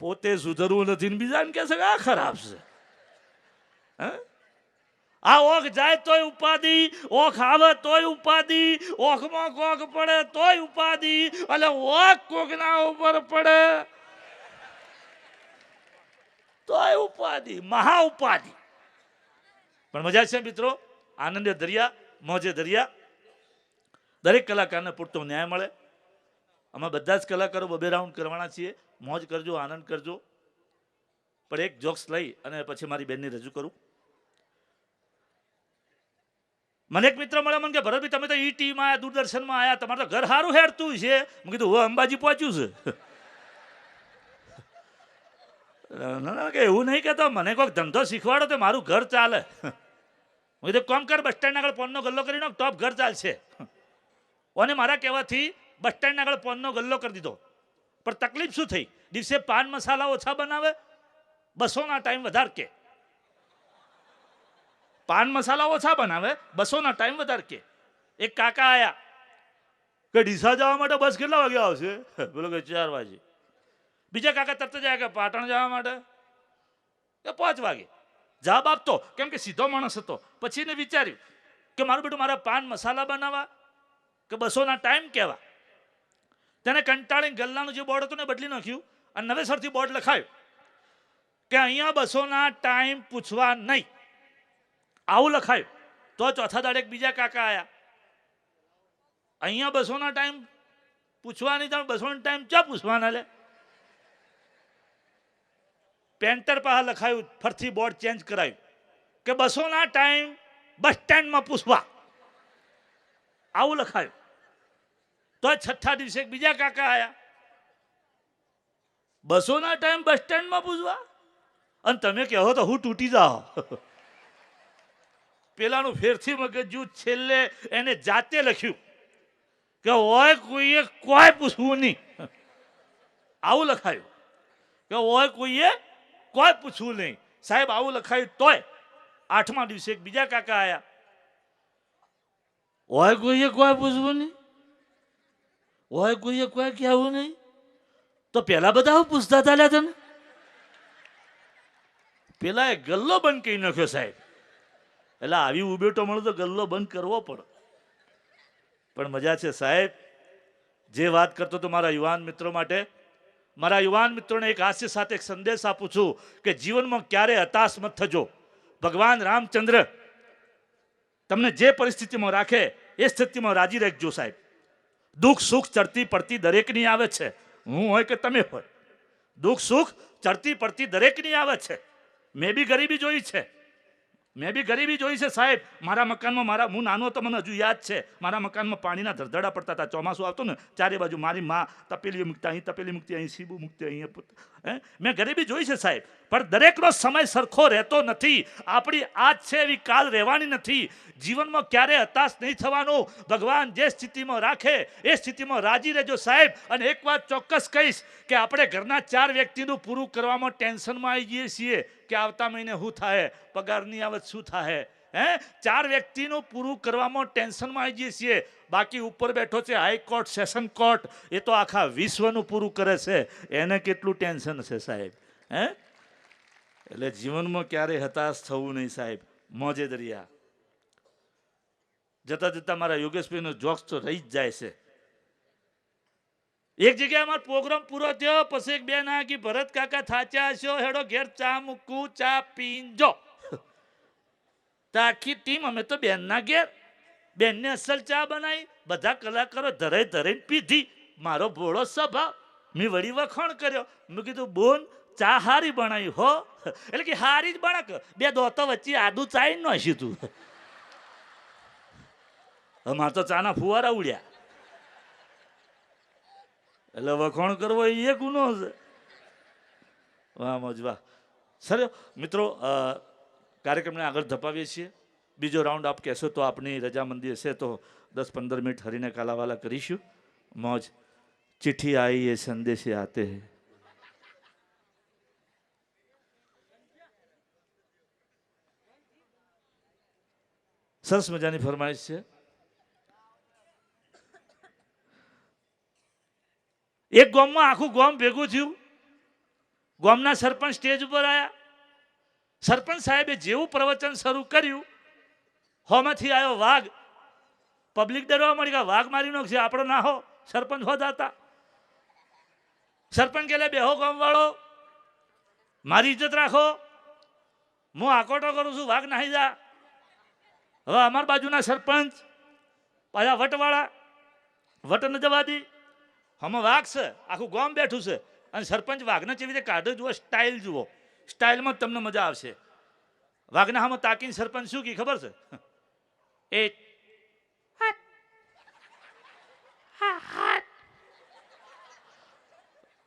પોતે સુધરવું નથી ને બીજાને કહે છે કે આ ખરાબ છે. આ ઓખ જાય તોય ઉપાધિ, ઓખ આવે તોય ઉપાધિ, ઓખમાં કોક પડે તોય ઉપાધિ, એટલે ઓખ કોકના ઉપર પડે તોય ઉપાધિ, મહા ઉપાધિ. પણ મજા છે મિત્રો, આનંદે દરિયા, મોજે દરિયા. દરેક કલાકારને પૂરતો ન્યાય મળે. અમે બધા જ કલાકારો 2 રાઉન્ડ કરવાના છીએ. મોજ કરજો, આનંદ કરજો. પણ એક જોક્સ લઈ અને પછી મારી બેનને રજૂ કરું. મને એક મિત્ર મળે, મને કે ભરતભાઈ તમે તો ઈટીમાં આયા, દૂરદર્શનમાં આયા, તમારે તો ઘર સારું હેડતું છે. મેં કીધું હું અંબાજી પહોંચ્યું છે. ના કે એવું નહીં કહેતો, મને કોઈક ધંધો શીખવાડો તો મારું ઘર ચાલે. હું કીધું કોમ કર, બસ સ્ટેન્ડ આગળ પોનનો ગલ્લો કરી નાખ, ટોપ ઘર ચાલશે. અને મારા કહેવાથી બસ સ્ટેન્ડ આગળ પોનનો ગલ્લો કરી દીધો. પણ તકલીફ શું થઈ? દિવસે પાન મસાલા ઓછા બનાવે, 200ના ટાઈમ વધારે કે. પાન મસાલા ઓછા બનાવે, 200ના ટાઈમ વધારે કે. એક કાકા આયા કે ડીસા જવા માટે બસ કેટલા વાગે આવશે? બોલો કે 4 વાગે. બીજા કાકા તરત જ આવ્યા કે પાટણ જવા માટે કે 5 વાગે. જવાબ આપતો, કેમ કે સીધો માણસ હતો. પછી એને વિચાર્યું કે મારું બેટું મારા પાન મસાલા બનાવવા કે 200ના ટાઈમ કહેવા. તેને કંટાળીને ગલ્લાનું જે બોર્ડ હતું ને બદલી નાખ્યું અને નવેસરથી બોર્ડ લખાયું કે અહીંયા 200ના ટાઈમ પૂછવા નહીં. આવું લખાયું. તો ચોથા દાડે બીજા કાકા આયા, અહીંયા 200ના ટાઈમ પૂછવા નહીં, તમે 200ના ટાઈમ ક્યાં પૂછવાના લે? પેન્ટર પાસે લખાયું, ફરથી બોર્ડ ચેન્જ કરાયું કે 200ના ટાઈમ બસ સ્ટેન્ડમાં પૂછવા. આવું લખાયું. તો છઠ્ઠા દિવસે બીજા કાકા આયા, 200ના ટાઈમ બસ સ્ટેન્ડમાં પૂછવા, અને તમે કહો તો હું તૂટી જાઓ. પેલાનું ફેરથી મગજ્યું, છેલ્લે એને જાતે લખ્યું કે ઓય કોઈએ કોઈ પૂછવું નહીં. આવું લખાયું કે ઓય કોઈએ કોઈ પૂછવું નહીં. સાહેબ આવું લખાયું તોય 8મા દિવસે બીજા કાકા આયા, ઓય કોઈએ કોઈ પૂછવું નહીં, ઓય કોઈએ કોઈ કહેવું નહીં. તો પેલા બધા પૂછતા હતા તને? પેલા એ ગલ્લો બંધ કરી નાખ્યો સાહેબ. એટલે આવી ઉભેટો મળે તો ગલ્લો બંધ કરવો પડે. પણ મજા છે સાહેબ. જે વાત કરતો તો મારા યુવાન મિત્રો માટે, મારા યુવાન મિત્રોને એક હાસ્ય સાથે એક સંદેશ આપું છું કે જીવનમાં ક્યારે હતાશ મત થજો. ભગવાન રામચંદ્ર તમને જે પરિસ્થિતિમાં રાખે એ સ્થિતિમાં રાજી રાખજો સાહેબ. દુઃખ સુખ ચડતી પડતી દરેકની આવે છે. હું હોય કે તમે હોય, દુઃખ સુખ ચડતી પડતી દરેકની આવે છે. મેં બી ગરીબી જોઈ છે, મેં બી ગરીબી જોઈ છે સાહેબ. મારા મકાનમાં હું નાનો હતો, મને હજુ યાદ છે, મારા મકાનમાં પાણીના ધરધડા પડતા હતા. ચોમાસું આવતું ને, ચારે બાજુ મારી માં તપેલી મૂકતા, અહીં તપેલી મૂકતી, અહીં સીબું મૂકતી, અહીંયા. મેં ગરીબી જોઈ છે સાહેબ. પણ દરેકનો સમય સરખો રહેતો નથી. આપણી આજ છે એવી કાલ રહેવાની નથી. જીવનમાં ક્યારે હતાશ નહીં થવાનું. ભગવાન જે સ્થિતિમાં રાખે એ સ્થિતિમાં રાજી રહેજો સાહેબ. અને એક વાત ચોક્કસ કહીશ કે આપણે ઘરના 4 વ્યક્તિનું પૂરું કરવામાં ટેન્શનમાં આવી જઈએ છીએ કે આવતા મહિને શું થાય, પગાર નહીં આવે શું થાય. 4 વ્યક્તિનું પૂરું કરવામાં ટેન્શનમાં આવી જઈએ છીએ. બાકી ઉપર બેઠો છે હાઈકોર્ટ, સેશન કોર્ટ, એ તો આખા વિશ્વનું પૂરું કરે છે. એને કેટલું ટેન્શન છે સાહેબ. એટલે જીવનમાં ક્યારેય હતાશ થવું નહીં સાહેબ. મોજે દરિયા. જતા જતા મારા યોગેશભાઈનો જોક્સ તો રહી જ જાય છે. એક જગ્યાએ અમારો પ્રોગ્રામ પૂરો થયો, પછી એક બેન આ કે ભરત કાકા થાચ્યા છો, હેડો ઘેર ચા મૂકું, ચા પીજો. તો આખી ટીમ અમે તો બેનના ઘેર, બેનને અસલ ચા બનાવી, બધા કલાકારો ધરાઈ પીધી. મારો ભોળો સ્વભાવ, મેં વળી વખાણ કર્યો. મેં કીધું બોન ચા હારી બનાવી હો. એટલે કે હારી જ બણાક, 2 દોતો વચ્ચે આદુ ચાઈ નાખ્યું તું. મારે તો ચાના ફુવારા ઉડ્યા. એટલે વખાણ કરવો એ ગુનો છે. વાહ મોજ વાહ. સર મિત્રો, કાર્યક્રમને આગળ ધપાવીએ છીએ. બીજો રાઉન્ડ આપ કહેશો તો આપની રજામંદી હશે તો 10-15 મિનિટ હરીને કાલાવાલા કરીશું. મોજ. ચિઠ્ઠી આવી એ સંદેશે આતે હૈ. સરસ મજાની ફરમાઈશ છે. એક ગામમાં આખું ગામ ભેગું થયું ગામના સરપંચ સ્ટેજ ઉપર આવ્યા. સરપંચ સાહેબે જેવું પ્રવચન શરૂ કર્યું, હોમાંથી આવ્યો વાઘ. પબ્લિક ડરવા મળી કે વાઘ મારી નાખશે, આપણો ના હો. સરપંચ હોતા હતા. સરપંચ કે બેહો ગામવાળો, મારી ઇજ્જત રાખો, હું આકોટો કરું છું, વાઘ નાહી જા. હવે અમાર બાજુના સરપંચ પાછા વટવાળા, વટ ન જવા દી. હમણાં વાઘ છે, આખું ગામ બેઠું છે, અને સરપંચ વાઘને કેવી રીતે કાઢો જુઓ, સ્ટાઇલ જુઓ. સ્ટાઇલમાં તમને મજા આવશે. વાઘના હમ તાકીને સરપંચ શું કી ખબર છે? એ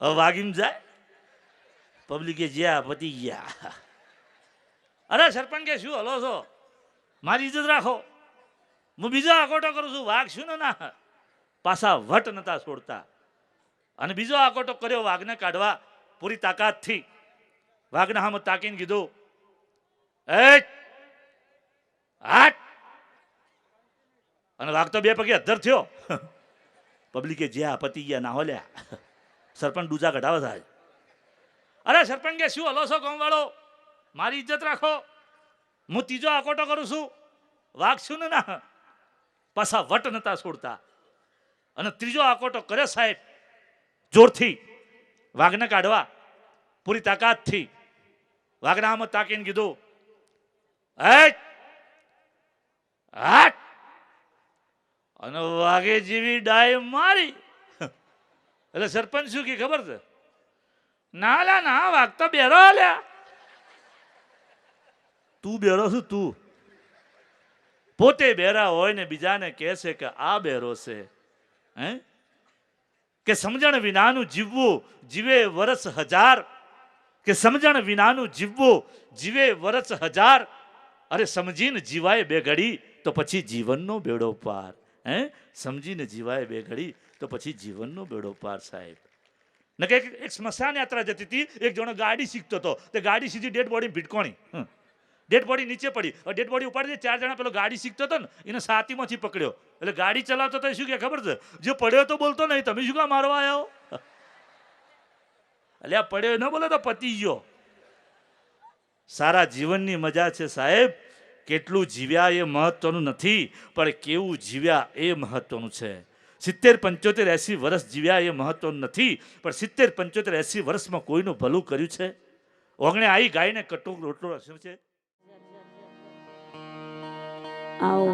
વાગીમ જાય. પબ્લિકે જ્યાં પતી ગયા. અરે સરપંચ કે શું હલો છો, મારી ઇજ્જત રાખો, હું બીજો આકોટો કરું છું, વાઘ શું ને ના. પાછા વટ નતા છોડતા, અને બીજો આકોટો કર્યો વાઘને કાઢવા પૂરી તાકાતથી. વાઘના હામ તાકીને કીધું, એ હાટ. અને વાઘ તો બે પગે અધ્ધર થયો. પબ્લિકે જ્યાં પતી ગયા ના હોલ્યા. સરપંચ ડૂચા કઢાવે થાય. અરે સરપંચ કે શું હલો છો ગામવાળો, મારી ઇજ્જત રાખો, હું ત્રીજો આકોટો કરું છું, વાઘ શું ને ના. પાછા વટ નતા છોડતા, અને ત્રીજો આકોટો કર્યો સાહેબ જોરથી વાઘને કાઢવા પૂરી તાકાતથી. વાઘના આમ તાકીને કીધું, હાટ. અને વાઘે જેવી ડાય મારી. એટલે સરપંચ શું કે ખબર છે? ના લ્યા ના, વાઘ તો બેરો લ્યા. તું બેરો છું? તું પોતે બેરા હોય ને બીજાને કહે છે કે આ બેરો છે. હે કે સમજણ વિનાનું જીવવું જીવે વર્ષ હજાર, કે સમજણ વિનાનું જીવવું જીવે વર્ષ હજાર. અરે સમજીને જીવાય બે ઘડી તો પછી જીવનનો બેડો પાર. હે સમજીને જીવાય બે ઘડી તો પછી જીવનનો બેડો પાર. સાહેબ ને કે એક સ્મશાન યાત્રા જતી હતી, એક જણો ગાડી શીખતો હતો, તે ગાડી સીધી ડેડ બોડી ભીટકોણી. ડેડ બોડી નીચે પડી. ડેડ બોડી ઉપાડી, 4 જણા પેલો ગાડી શીખતો હતો ને એને સાતીમાંથી પકડ્યો. એટલે ગાડી ચલાવતો તો શું કે ખબર છે? જે પડ્યો તો બોલતો નહીં, તમે શું કામ મારવા આવ્યો? એટલે આ પડ્યો ન બોલે તો પતી ગયો. સારા જીવનની મજા છે સાહેબ. કેટલું જીવ્યા એ મહત્વનું નથી, પણ કેવું જીવ્યા એ મહત્વનું છે. 70, 75, 80 વર્ષ જીવ્યા એ મહત્વનું નથી, પણ 70, 75, 80 વર્ષમાં કોઈનું ભલું કર્યું છે? ઓગણે આવી ગાયને કટોક રોટલો રસ્યો છે. આવો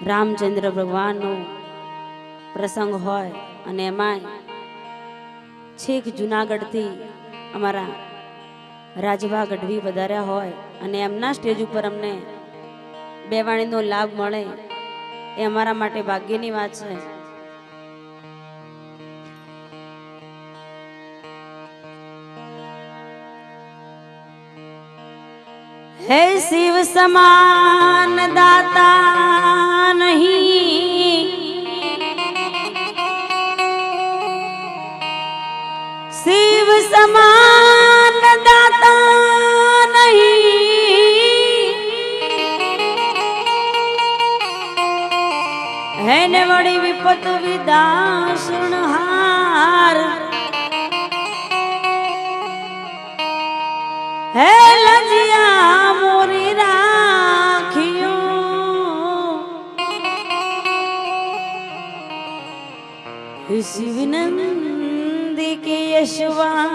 રામચંદ્ર ભગવાનનો પ્રસંગ હોય, અને એમાંય છેક જુનાગઢથી અમારા રાજભા ગઢવી વધાર્યા હોય, અને એમના સ્ટેજ ઉપર અમને બેવાણીનો લાભ મળે એ અમારા માટે ભાગ્યની વાત છે. હે શિવ સમાન દાતા નહીં, શિવ સમાન દાતા નહીં, હે ને વળી વિપત વિદાસણહાર, હે લજિયા મોરી રાખ્યું, શિવનંદી કે યશવા,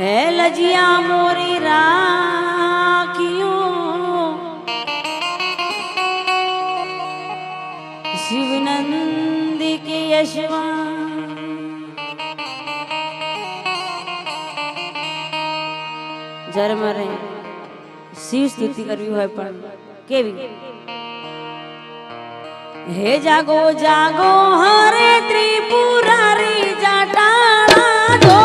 હે લજિયા મોરી રાખ્યું, શિવનંદી કે યશવા. જ્યારે મારે શિવ સ્તુતિ કરવી હોય પણ કેવી? હે જાગો જાગો હરે ત્રિપુરારી જટાળા જો,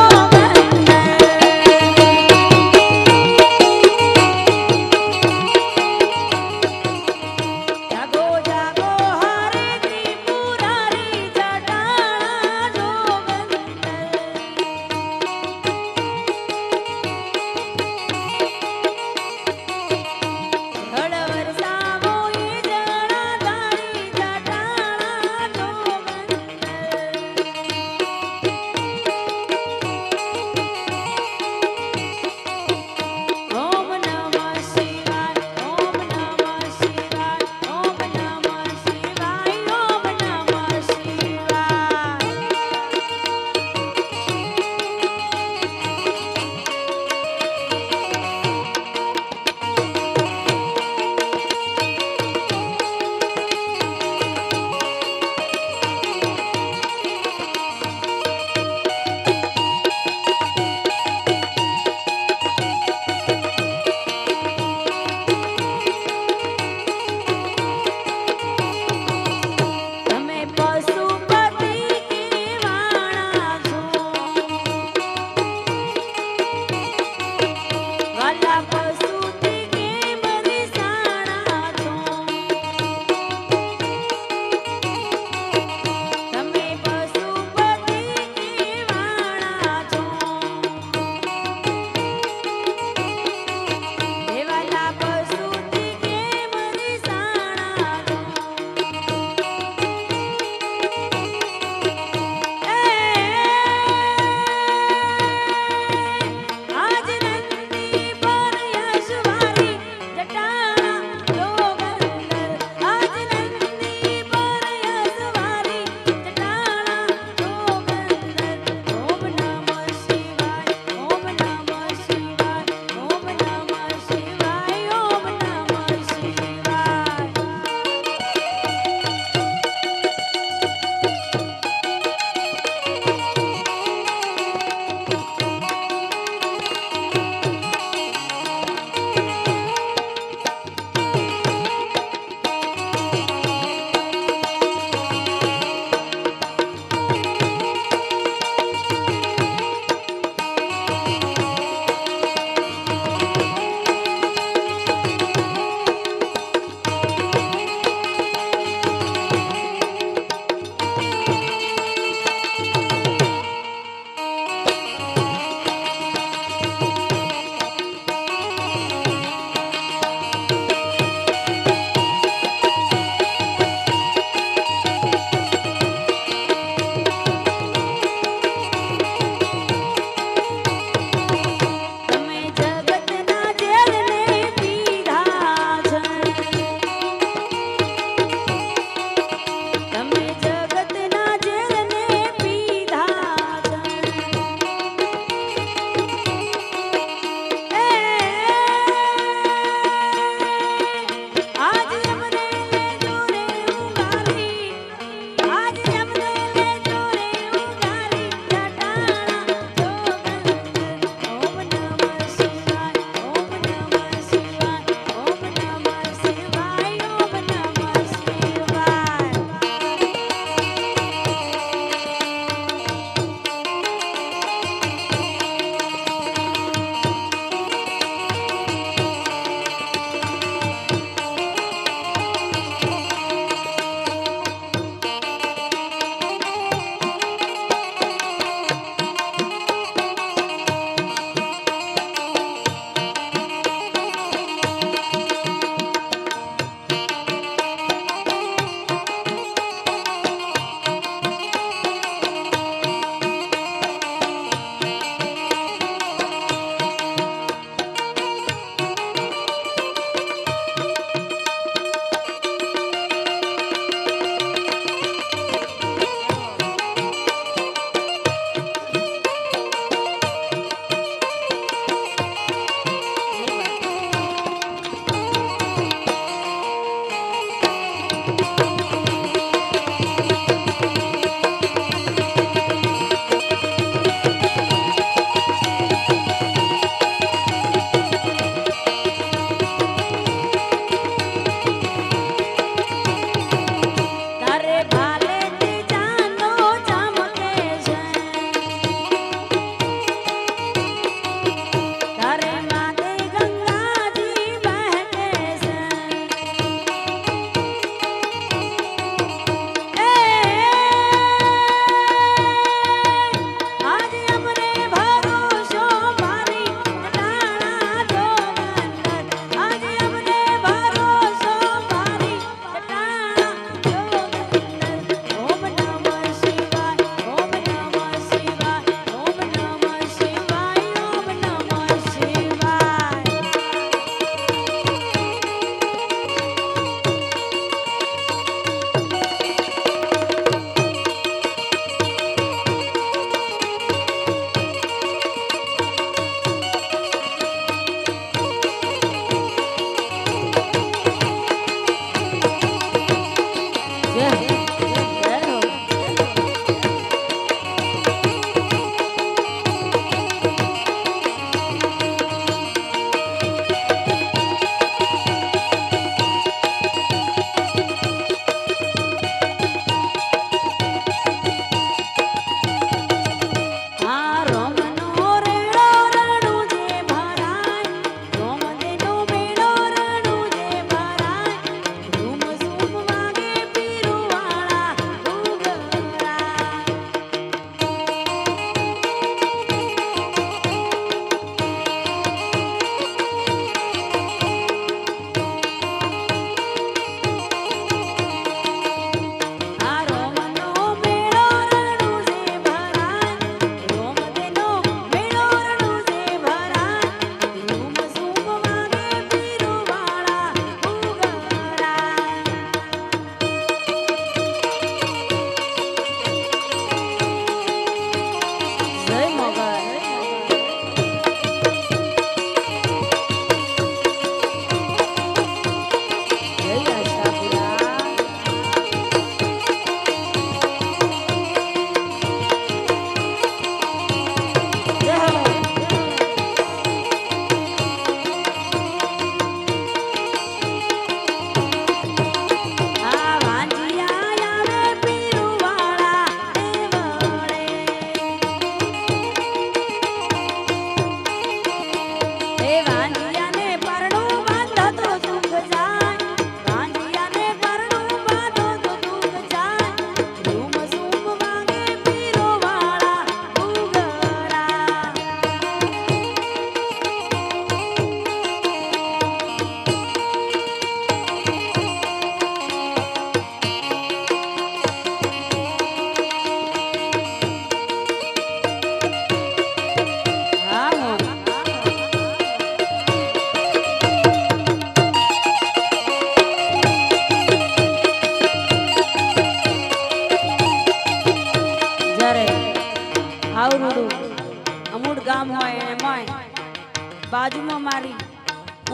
બાજુમાં મારી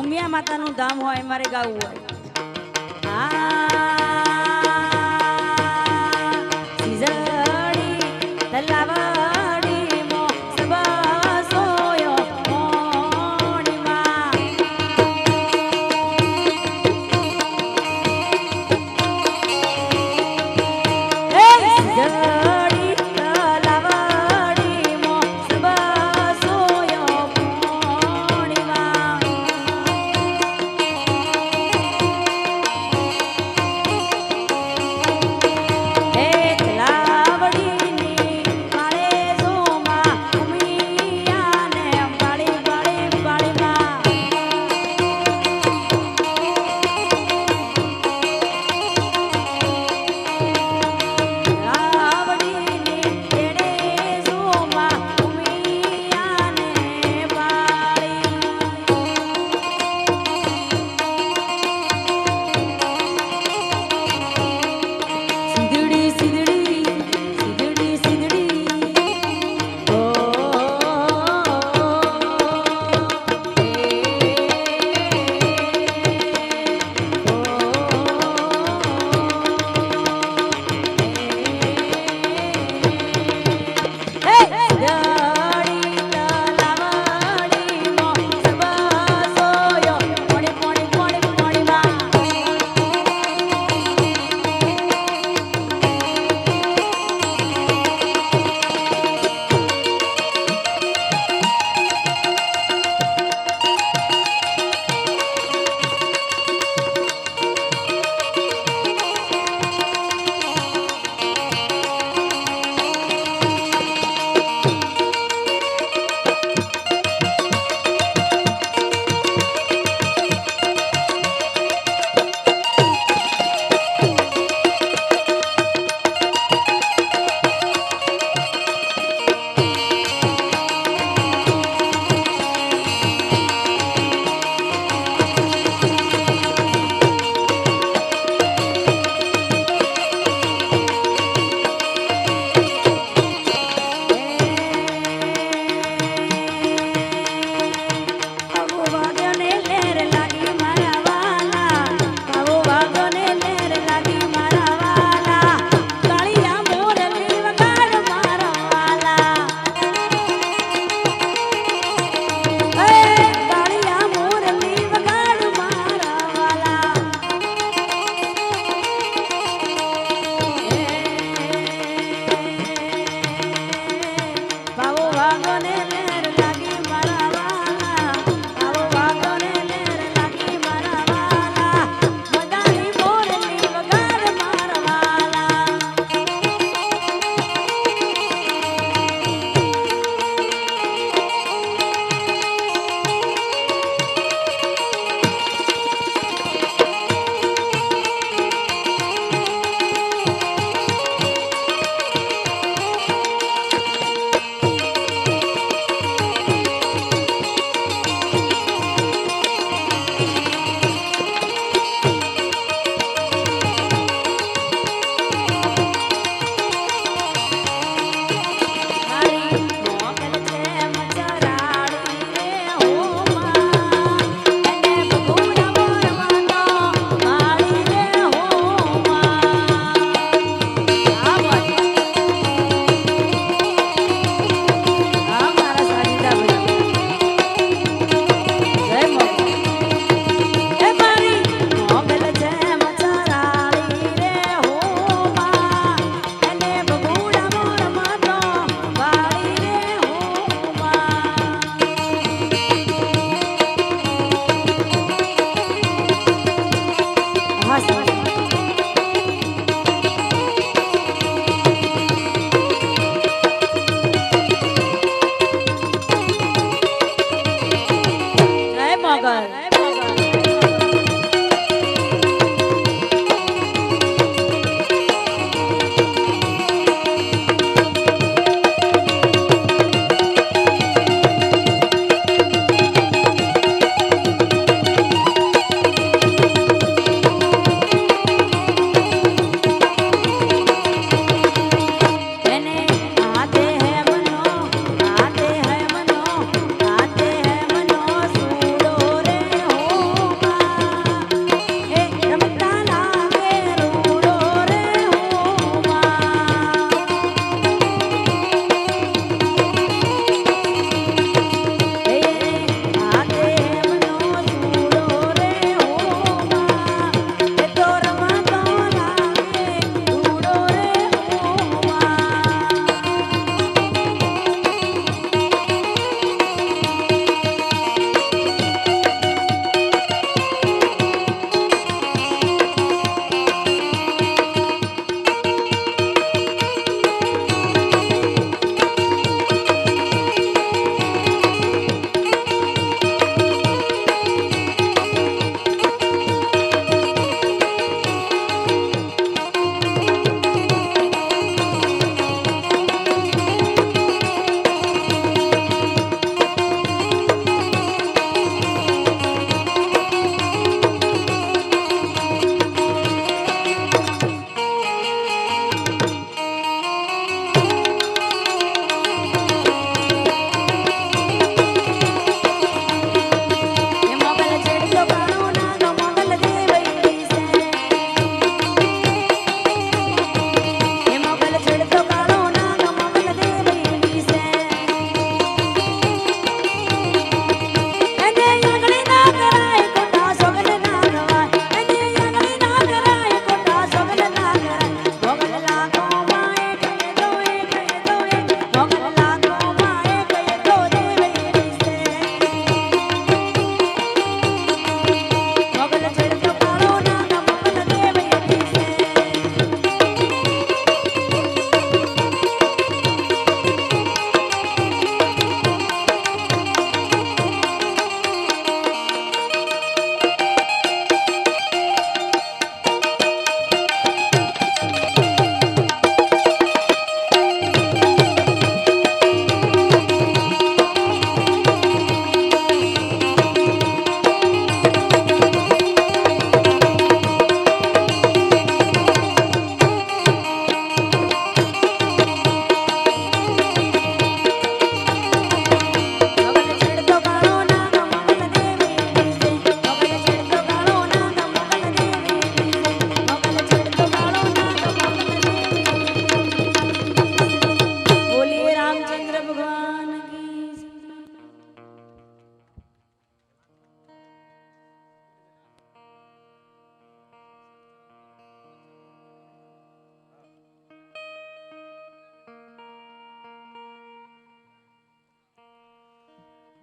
ઉમિયા માતાનું ધામ હોય મારે ગાવું હોય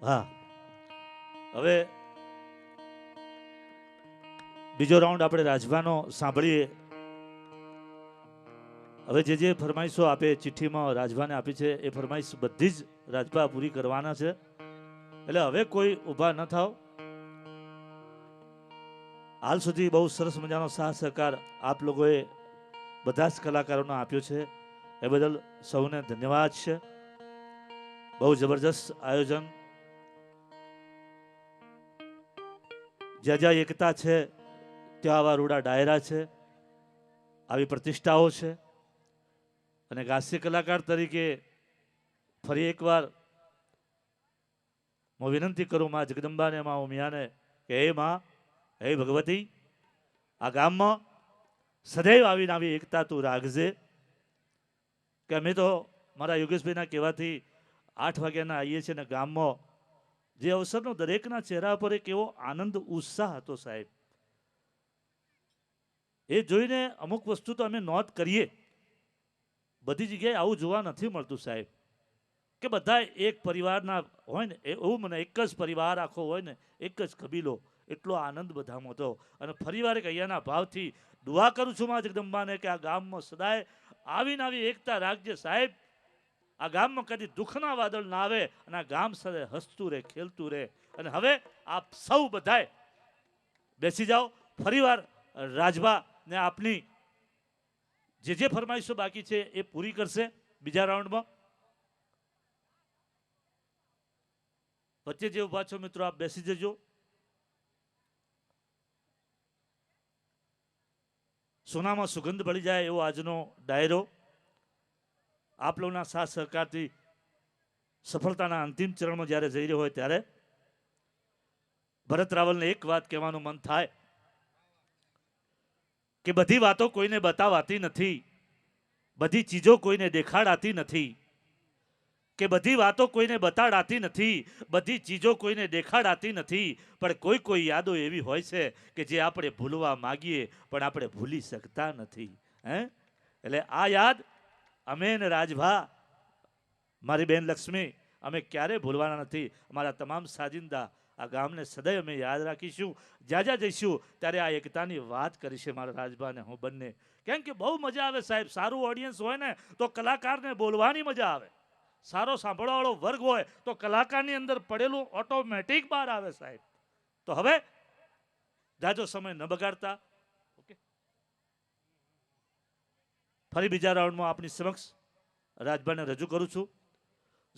હા, હવે બીજો રાઉન્ડ આપણે રાજભાનો સાંભળીએ. હવે જે ફરમાઈશો આપે ચિઠ્ઠીમાં રાજભાને આપી છે એ ફરમાઈશ બધી જ રાજભા પૂરી કરવાના છે. એટલે હવે કોઈ ઊભા ન થાવ. હાલ સુધી બહુ સરસ મજાનો સાથ સહકાર આપ લોકોએ બધા જ કલાકારોને આપ્યો છે, એ બદલ સૌને ધન્યવાદ છે. બહુ જબરજસ્ત આયોજન. જ્યાં જ્યાં એકતા છે ત્યાં આવા રૂડા ડાયરા છે, આવી પ્રતિષ્ઠાઓ છે. અને હાસ્ય કલાકાર તરીકે ફરી એકવાર હું વિનંતી કરું માં જગદંબાને, માં ઉમિયાને કે હે માં, હે ભગવતી, આ ગામમાં સદૈવ આવીને આવી એકતા તું રાખજે. કે અમે તો મારા યોગેશભાઈના કહેવાથી 8 વાગ્યાના આવીએ છીએ ને ગામમાં જે અવસરનો દરેકના ચહેરા પર એક એવો આનંદ ઉત્સાહ હતો સાહેબ, એ જોઈને અમુક વસ્તુ તો અમે નોંધ કરીએ. બધી જગ્યાએ આવું જોવા નથી મળતું સાહેબ, કે બધા એક પરિવારના હોય ને, એવું મને એક જ પરિવાર આખો હોય ને, એક જ કબીલો, એટલો આનંદ બધામાં હતો. અને ફરીવાર એક અહીંયાના ભાવથી દુઆ કરું છું માં જગદંબાને કે આ ગામમાં સદાય આવીને આવી એકતા રાખજે સાહેબ. આ ગામમાં કદી દુઃખના વાદળ ના આવે અને આ ગામ સાથે હસતું રહે, ખેલતું રહે. અને હવે આપ સૌ બધાય બેસી જાઓ. ફરીવાર રાજભા ને આપની જે ફરમાઈશો બાકી છે એ પૂરી કરશે બીજા રાઉન્ડમાં. વચ્ચે જે ઉભા છો મિત્રો આપ બેસી જજો. સોનામાં સુગંધ ભળી જાય એવો આજનો ડાયરો આપ લોકોના સાથ સહકારથી સફળતાના અંતિમ ચરણમાં જ્યારે જઈ રહ્યો હોય ત્યારે ભરત રાવલને એક વાત કહેવાનું મન થાય કે બધી વાતો કોઈને બતાવાતી નથી, બધી ચીજો કોઈને દેખાડાતી નથી. કે બધી વાતો કોઈને બતાડાતી નથી, બધી ચીજો કોઈને દેખાડાતી નથી. પણ કોઈ યાદો એવી હોય છે કે જે આપણે ભૂલવા માગીએ પણ આપણે ભૂલી શકતા નથી. હે એટલે આ યાદ અમે ને રાજભા, મારી બેન લક્ષ્મી, અમે ક્યારે ભૂલવાના નથી. અમારા તમામ સાજિંદા આ ગામને સદૈવ અમે યાદ રાખીશું. જ્યાં જ્યાં જઈશું ત્યારે આ એકતાની વાત કરીશે મારા રાજભા ને હું બંને. કેમ કે બહુ મજા આવે સાહેબ. સારું ઓડિયન્સ હોય ને તો કલાકારને બોલવાની મજા આવે. સારો સાંભળવાવાળો વર્ગ હોય તો કલાકારની અંદર પડેલું ઓટોમેટિક બહાર આવે સાહેબ. તો હવે જાજો સમય ન બગાડતા ઓકે, ફરી બીજા રાઉન્ડમાં આપની સમક્ષ રાજભાને રજૂ કરું છું.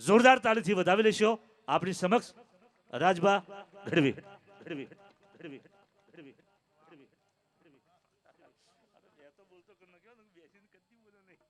જોરદાર તાળીથી વધાવી લેશો આપની સમક્ષ રાજભા ગઢવી. ગઢવી ગઢવી ગઢવી બોલતો બેસીને કદી બોલો નહીં.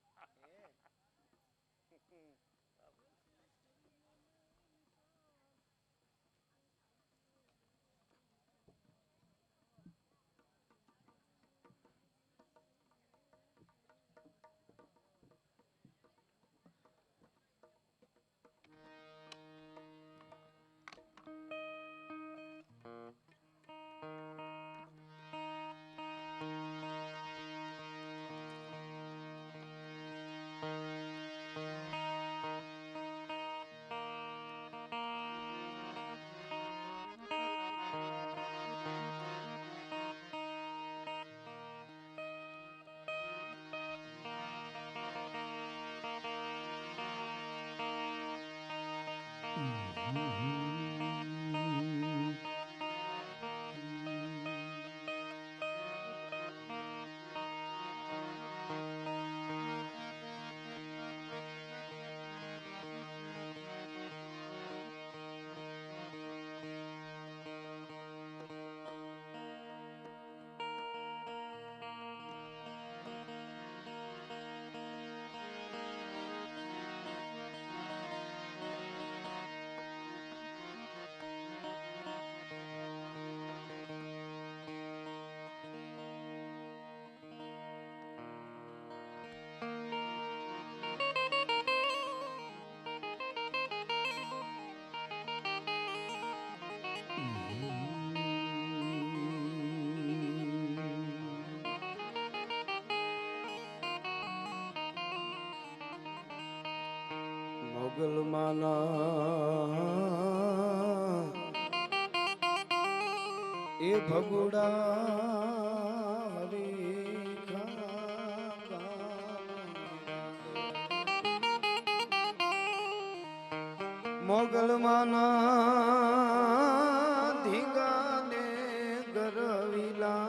મોગલમાના એ ભગુડા હરી મોગલ માના ધીંગાને ગરવિલા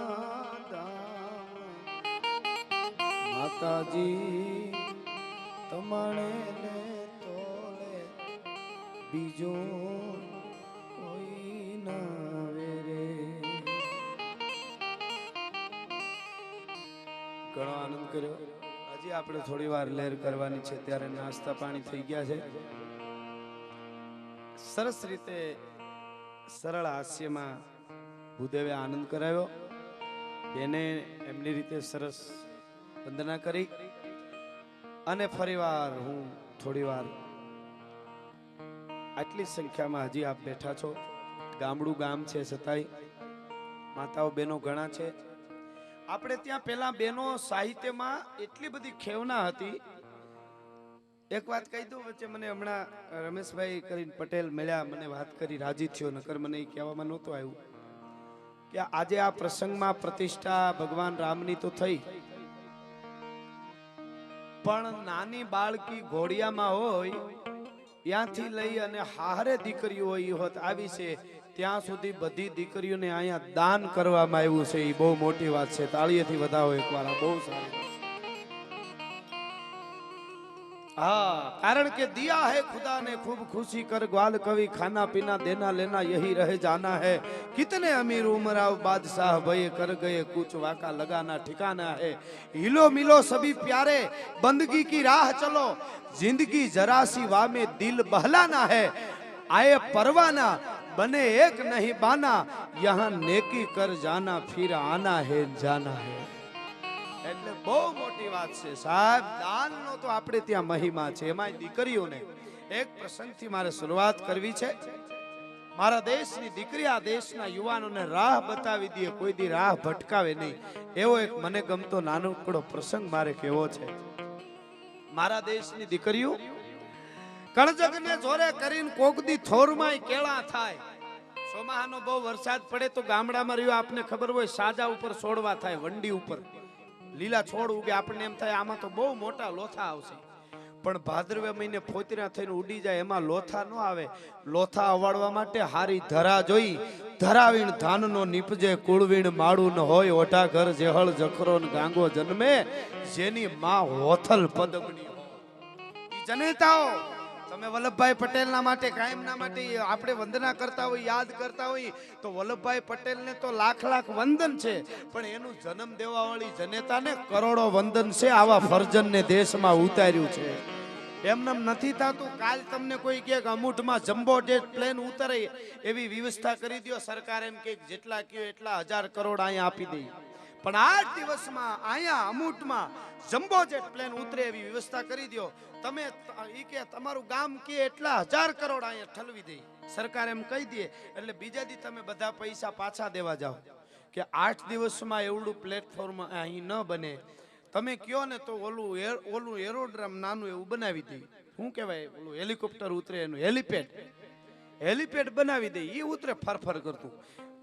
માતાજી તમારે ને તોલે બીજો કોઈ ના વેરે. ઘણો આનંદ કર્યો. હજી આપણે થોડી વાર લહેર કરવાની છે, ત્યારે નાસ્તા પાણી થઈ ગયા છે. સરસ રીતે સરળ હાસ્યમાં ભૂદેવે આનંદ કરાવ્યો. એને એમની રીતે સરસ વંદના કરી અને ફરીવાર હું થોડી વાર આટલી સંખ્યામાં હજી આપ બેઠા છો. ગામડું ગામ છે છતાંય માતાઓ બહેનો ઘણા છે. આપણે ત્યાં પેલા બહેનો સાહિત્યમાં એટલી બધી ખેવના હતી. એક વાત કહી દઉં, વચ્ચે મને હમણાં રમેશભાઈ કરીને પટેલ મળ્યા, મને વાત કરી, રાજી થયો, નકર મને એ કહેવામાં નહોતું આવ્યું કે આજે આ પ્રસંગમાં પ્રતિષ્ઠા ભગવાન રામની તો થઈ, પણ નાની બાળકી ઘોડિયામાં હોય ત્યાંથી લઈ અને હારે દીકરીઓ હોય એ હોત આવી છે ત્યાં સુધી બધી દીકરીઓને અહીંયા દાન કરવામાં આવ્યું છે. એ બહુ મોટી વાત છે. તાળીએથી વધાવો એકવાર. બહુ સારી. हाँ, कारण के दिया है खुदा ने खूब खुशी कर ग्वाल कवि खाना पीना देना लेना यही रह जाना है. कितने अमीर उमराव बादशाह भये कर गए कुछ वाका लगाना ठिकाना है. हिलो मिलो सभी प्यारे बंदगी की राह चलो जिंदगी जरा सी वाह में दिल बहलाना है. आए परवाना बने एक नहीं बाना यहाँ नेकी कर जाना फिर आना है जाना है. એટલે બહુ મોટી વાત છે સાહેબ. દાનનો તો આપણે ત્યાં મહિમા છે. એમાં દીકરીઓને એક પ્રસંગથી મારે શરૂઆત કરવી છે. મારા દેશની દીકરી આ દેશના યુવાનોને રાહ બતાવી દે, કોઈ દી રાહ ભટકાવે નહીં, એવો એક મને ગમતો નાનકડો પ્રસંગ મારે કહેવો છે. મારા દેશની દીકરીઓ કણજગને જોરે કરીને કોકદી થોરમાંય કેળા થાય. સોમાહાનો બહુ વરસાદ પડે તો ગામડામાં રહ્યો આપને ખબર હોય, સાજા ઉપર છોડવા થાય, વંડી ઉપર લીલા છોડ ઉગે. આપણને એમ થાય આમાં તો બહુ મોટા લોથા આવશે, પણ ભાદરવે મહિને ફોતરા થઈને ઉડી જાય એમાં લોથા ન આવે. લોથા અવાડવા માટે હારી ધરા જોઈ. ધરાવીણ ધાનનો નીપજે કુળવીણ માળું ન હોય. ઓઢા ઘર જેહળ જખરો ને ગાંગો જન્મે જેની માં હોથલ પદમણી હોય. ઈ જનેતાઓ તમે વલ્લભભાઈ પટેલના માટે કાયમના માટે આપણે વંદના કરતા હોય, યાદ કરતા હોય, તો વલ્લભભાઈ પટેલને તો લાખ લાખ વંદન છે, પણ એનું જન્મ દેવા વાળી જનેતાને કરોડો વંદન છે. આવા ફરજનને દેશમાં ઉતાર્યું છે. એમને નથી થતું. કાલ તમને કોઈ કહે કે અમૂઠમાં જમ્બો જેટ પ્લેન ઉતરે એવી વ્યવસ્થા કરી દો. સરકાર એમ કે જેટલા કયો એટલા 1000 કરોડ અહીંયા આપી દઈએ, પણ 8 દિવસમાં અહીંયા અમૂઠમાં જમ્બો જેટ પ્લેન ઉતરે એવી વ્યવસ્થા કરી દો. તમે ઈ કે તમારું ગામ કે એટલા 1000 કરોડ અહીંયા ઠલવી દે. સરકાર એમ કહી દે એટલે બીજા દી તમે બધા પૈસા પાછા દેવા જાઓ કે 8 દિવસમાં એવડું પ્લેટફોર્મ અહીં ન બને. તમે કયો ને તો ઓલું એરોડ્રામ નાનું એવું બનાવી દે. શું કહેવાય ઓલું હેલિકોપ્ટર ઉતરે એનું હેલિપેડ બનાવી દે. એ ઉતરે ફરફર કરતું.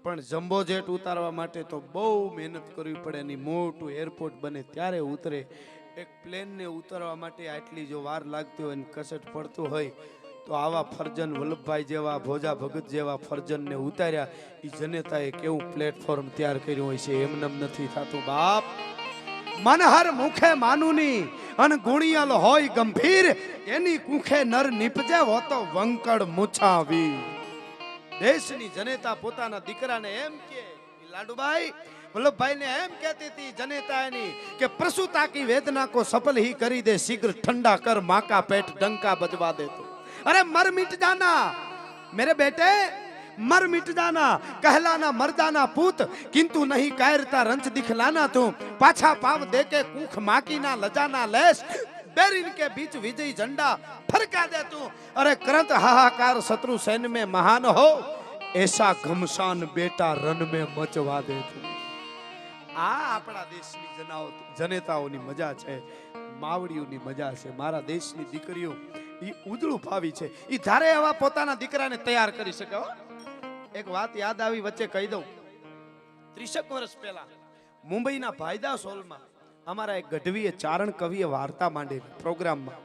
પણ જમ્બો જેટ ઉતારવા માટે તો બહુ મહેનત કરવી પડે. એની મોટું એરપોર્ટ બને ત્યારે ઉતરે. એક પ્લેનને ઉતારવા માટે આટલી જો વાર લાગતી હોય ને કસટ પડતું હોય તો આવા ફરજન વલ્લભભાઈ જેવા, ભોજા ભગત જેવા ફરજનને ઉતાર્યા. એ જનેતાએ કેવું પ્લેટફોર્મ તૈયાર કર્યું હોય છે. એમને નથી થતું બાપ. મનહર મુખે માનુની અન ગુણિયલ હોય ગંભીર એની કુખે નર નીપજે હો તો વંકડ મુછાવી. દેશની જનેતા પોતાના દીકરાને એમ કે લાડુભાઈ वल्लभभाई ने एम कहती थी जनेता एनी कि प्रसूता की वेदना को सफल ही करी दे, शीघ्र ठंडा कर माँ का पेट डंका बजवा दे. तो अरे मर मिट जाना मेरे बेटे, मर मिट जाना, कहलाना मर्दाना पूत, किंतु नहीं कायरता रंच दिखलाना. तू पाछा पाव दे के कूख माकी ना लजाना लेस, बैरिन के बीच विजयी झंडा फरका दे. तू अरे करंत हाहाकार शत्रु सैन्य में महान हो, ऐसा घमसान बेटा रन में मचवा दे. तू આ આપણા દેશની જનેતાઓની મજા છે, માવડીઓની મજા છે. મારા દેશની દીકરીઓ ઈ ઉજળું ભાવી છે. ઈ ધારે એવા પોતાના દીકરાને તૈયાર કરી શકે. એક વાત યાદ આવી વચ્ચે કહી દઉં. 30 વર્ષ પહેલા મુંબઈના ભાઈદાસ હોલમાં અમારા એક ગઢવીએ ચારણ કવિએ વાર્તા માંડેલી પ્રોગ્રામમાં.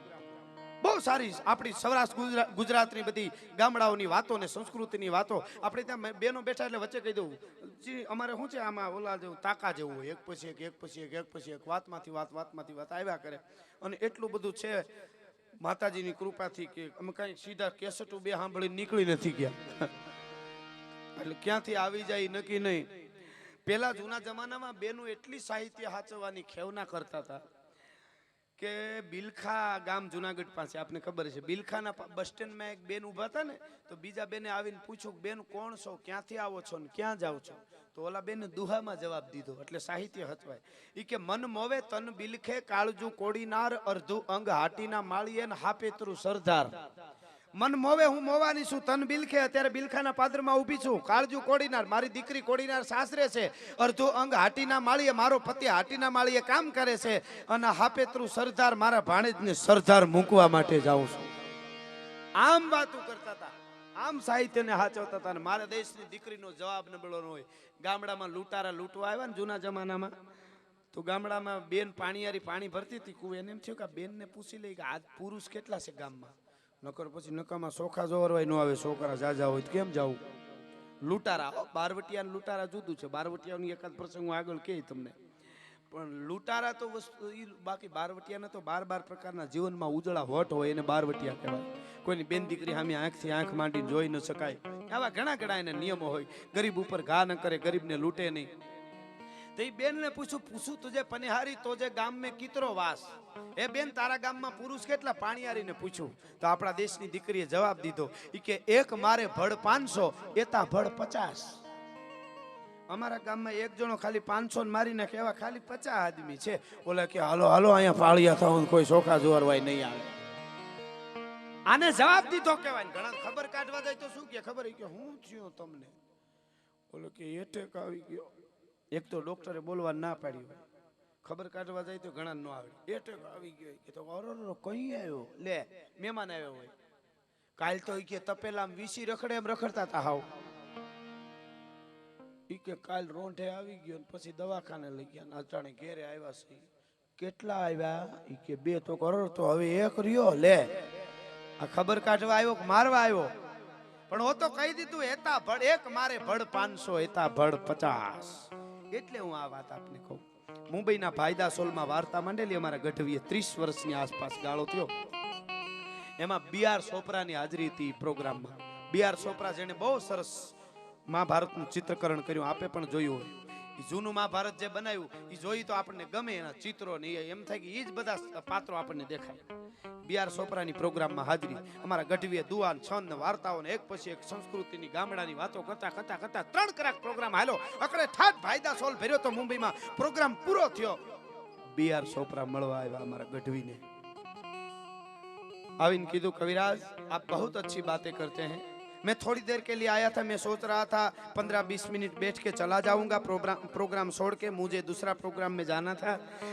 બહુ સારી આપણી સૌરાષ્ટ્ર ગુજરાતની બધી ગામડાઓની વાતો ને સંસ્કૃતિની વાતો. આપણે ત્યાં બેનો બેઠા એટલે વચ્ચે કહી દઉં, જી અમારે શું છે આમાં ઓલા જેવું તાકા જેવું હોય, એક પછી એક વાતમાંથી વાત આવ્યા કરે. અને એટલું બધું છે માતાજીની કૃપાથી કે અમે કઈ સીધા કેસેટો બે સાંભળીને નીકળી નથી ગયા. એટલે ક્યાંથી આવી જાય નક્કી નહીં. પેલા જૂના જમાનામાં બેનું એટલી સાહિત્ય સાચવવાની ખેવના કરતા હતા કે બિલખા ગામ જુનાગઢ પાસે આપને ખબર છે, બિલખાના બસ સ્ટેન્ડમાં એક બેન ઊભા હતા ને, તો બીજા બેને આવીને પૂછ્યું બેન કોણ છો, ક્યાંથી આવો છો ને ક્યાં જાઓ છો? તો ઓલા બેને દુહામાં જવાબ દીધો. એટલે સાહિત્ય હચવાય. ઈ કે મન મોવે તન બિલખે કાળજુ કોડીનાર અર્ધુ અંગ હાટીના માળીએ ને હાપેતરું સરદાર. મન મોવે હું મોવાની છું, તન બિલખે અત્યારે બિલખાના પાદરમાં ઊભી છું, કાળજુ કોડીનાર મારી દીકરી કોડીનાર સાસરે છે, અર્ધો અંગ હાટીના માળીએ મારો પતિ હાટીના માળીએ કામ કરે છે, અને હાપેતરું સરદાર મારા ભાણેજને સરદાર મૂકવા માટે જાઉં છું. આમ વાતો કરતા હતા, આમ સાહિત્યને હાચવતા હતા. અને મારા દેશની દીકરીનો જવાબ નબળો ન હોય. ગામડામાં લૂંટારા લૂંટવા આવ્યા ને જૂના જમાનામાં, તો ગામડામાં બેન પાણીયારી પાણી ભરતી હતી કુએ. એને એમ થયું કે બેનને પૂછી લઈ કે આજ પુરુષ કેટલા છે ગામમાં, નકર પછી નકામાં સોખા જોરવાય ન આવે, છોકરા જાજા હોય તો કેમ જાવું. લૂંટારા, બારવટિયા લૂંટારા જુદું છે. બારવટિયાની એકાદ પ્રસંગ હું આગળ કહી તમને. પણ લૂંટારા તો વસ્તુ બાકી બારવટિયાને તો 12 પ્રકારના જીવનમાં ઉજળા હોટ હોય એને બારવટિયા કહેવાય. કોઈની બેન દીકરી સામે આંખથી આંખ માંડીને જોઈ ન શકાય, આવા ઘણા એને નિયમો હોય. ગરીબ ઉપર ઘા ન કરે, ગરીબને લૂંટે નહીં. તો એ બેનને પૂછું તુજે પનિહારી તો જે ગામ મેં કિતરો વાસ. એ બેન તારા ગામમાં પુરુષ કેટલા? પાણીયારીને પૂછ્યું. તો આપણા દેશની દીકરીએ જવાબ દીધો, ઈ કે એક મારે ભડ 500 એતા ભડ 50. અમારા ગામમાં એક જણો ખાલી 500 મારી નાખે એવા ખાલી 50 આદમી છે. ઓલા કે હાલો અહીંયા પાળિયા થાવ, કોઈ સોખા જોરવાય નહીં આવે. આને જવાબ દીધો કહેવાય. ઘણા ખબર કાઢવા જાય તો શું કે ખબર કે હું થયું તમને? ઓલો કે એટેક આવી ગયો. એક તો ડોક્ટરે બોલવા ના પાડી હોય, ખબર કાઢવા જાય તો ઘણા ન આવે. એટેક આવી ગયો કે તો અરર કઈ આવ્યો, લે મહેમાન આવ્યો હોય. કાલ તો ઈ કે તપેલામાં વીસી રખડે એમ રખડતા હતા હાવ. ઈ કે કાલ રોંઢે આવી ગયો ને પછી દવાખાને લઈ ગયા, અચાણે ઘેરે આવ્યા છે. કેટલા આવ્યા? ઈ કે 2. તો અરર તો હવે 1 રહ્યો. લે આ ખબર કાઢવા આવ્યો કે મારવા આવ્યો? પણ હો તો કહી દીધું એતા ભડ એક મારે ભડ 500 એતા ભડ 50. એટલે હું આ વાત આપને કહું. મુંબઈના ભાઈદાસ હોલમાં વાર્તા માંડેલી અમારા ગઢવીએ 30 વર્ષની આસપાસ ગાળો થયો. એમાં બી.આર. ચોપરાની હાજરી હતી પ્રોગ્રામમાં. બી.આર. ચોપરા જેને બહુ સરસ મહાભારતનું ચિત્રકરણ કર્યું, આપે પણ જોયું હોય. એ જૂનું મહાભારત જે બનાવ્યું એ જોઈ તો આપણને ગમે. એના ચિત્રો ને એમ થાય કે એ જ બધા પાત્રો આપણને દેખાય. બી.આર. ચોપરાની પ્રોગ્રામમાં હાજરી. અમારા ગઢવીએ દુઆન છંદ વાર્તાઓને એક પછી એક સંસ્કૃતિની ગામડાની વાતો કરતા 3 કલાક પ્રોગ્રામ હાલો. અકડે ઠાઠ ભાઈદાસ હોલ ભર્યો તો મુંબઈમાં. પ્રોગ્રામ પૂરો થયો, બી.આર. ચોપરા મળવા આવ્યા અમારા ગઢવીને. आविन कीधु कविराज आप बहुत अच्छी बातें करते हैं, मैं थोड़ी देर के लिए आया था, मैं सोच रहा था 15-20 मिनट बैठ के चला जाऊंगा, प्रोग्राम छोड़ के मुझे दूसरा प्रोग्राम में जाना था,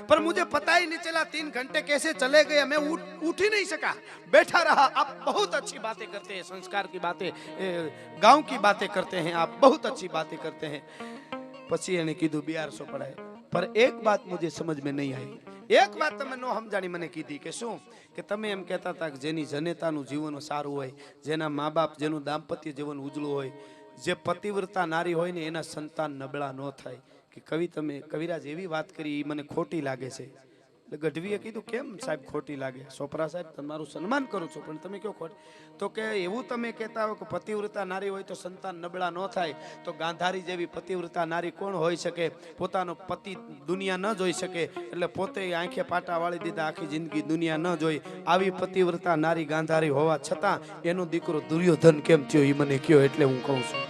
पर मुझे पता ही नहीं चला 3 घंटे कैसे चले गए, मैं उठ ही नहीं सका, बैठा रहा। आप बहुत अच्छी बातें करते हैं, संस्कार की बातें, गांव की बातें करते हैं, आप बहुत अच्छी बातें करते हैं। पछी एने कीधु बी.आर. ચોપરા, पर एक बात मुझे समझ में नहीं आई, एक बात तमे नो समझाणी मने कीधी के शुं के तमे एम कहता था कि जेनी जनेतानुं जीवन सारुं होय, जेना माँ बाप जेनुं दाम्पत्य जीवन उजळुं होय, जे पतिव्रता नारी होय ने एना संतान नबळा न थाय, कि कवि तमे कविराज एवी वात करी मने खोटी लागे छे। गढ़वीए कीधुं केम साहेब खोटी लागे, छोपरा साहेब तमारुं सन्मान करूं छुं पण तमे क्यों खोट, तो के एवुं तमे कहेता हो कि पतिव्रता नारी होय तो संतान नबळा न थाय, तो गांधारी जेवी पतिव्रता नारी कोण होई शके, पोतानो पति दुनिया न जोई शके એટલે પોતે આંખે પાટા વાળી દીધા, આખી જિંદગી દુનિયા ન જોઈ, આવી પતિવ્રતા નારી ગાંધારી હોવા છતાં એનો દીકરો દુર્યોધન કેમ થયો એ મને કયો, એટલે હું કહું છું।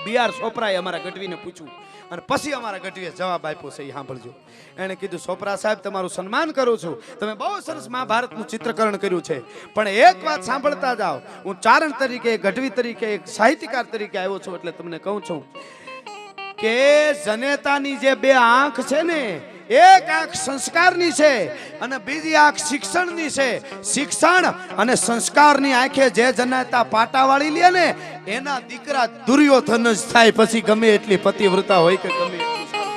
બી.આર. ચોપરાએ અમારા ગઢવીને પૂછ્યું અને પછી અમારા ગઢવીએ જવાબ આપ્યો છે, સાંભળજો। એણે કીધું, ચોપરા સાહેબ તમારું સન્માન કરું છું, તમે બહુ સરસ મહાભારતનું ચિત્રકરણ કર્યું છે, પણ એક વાત સાંભળતા જાઓ, હું ચારણ તરીકે, ગઢવી તરીકે, એક સાહિત્યકાર તરીકે આવ્યો છું, એટલે તમને કહું છું કે જનેતાની જે 2 આંખ છે ને એક આંખ સંસ્કારની છે અને બીજી આંખ શિક્ષણની છે. શિક્ષણ અને સંસ્કારની આંખે જે જનતા પાટા વાળી લે ને એના દીકરા દુર્યોધન જ થાય, પછી ગમે એટલી પતિવ્રતા હોય કે ગમે એટલું સારું.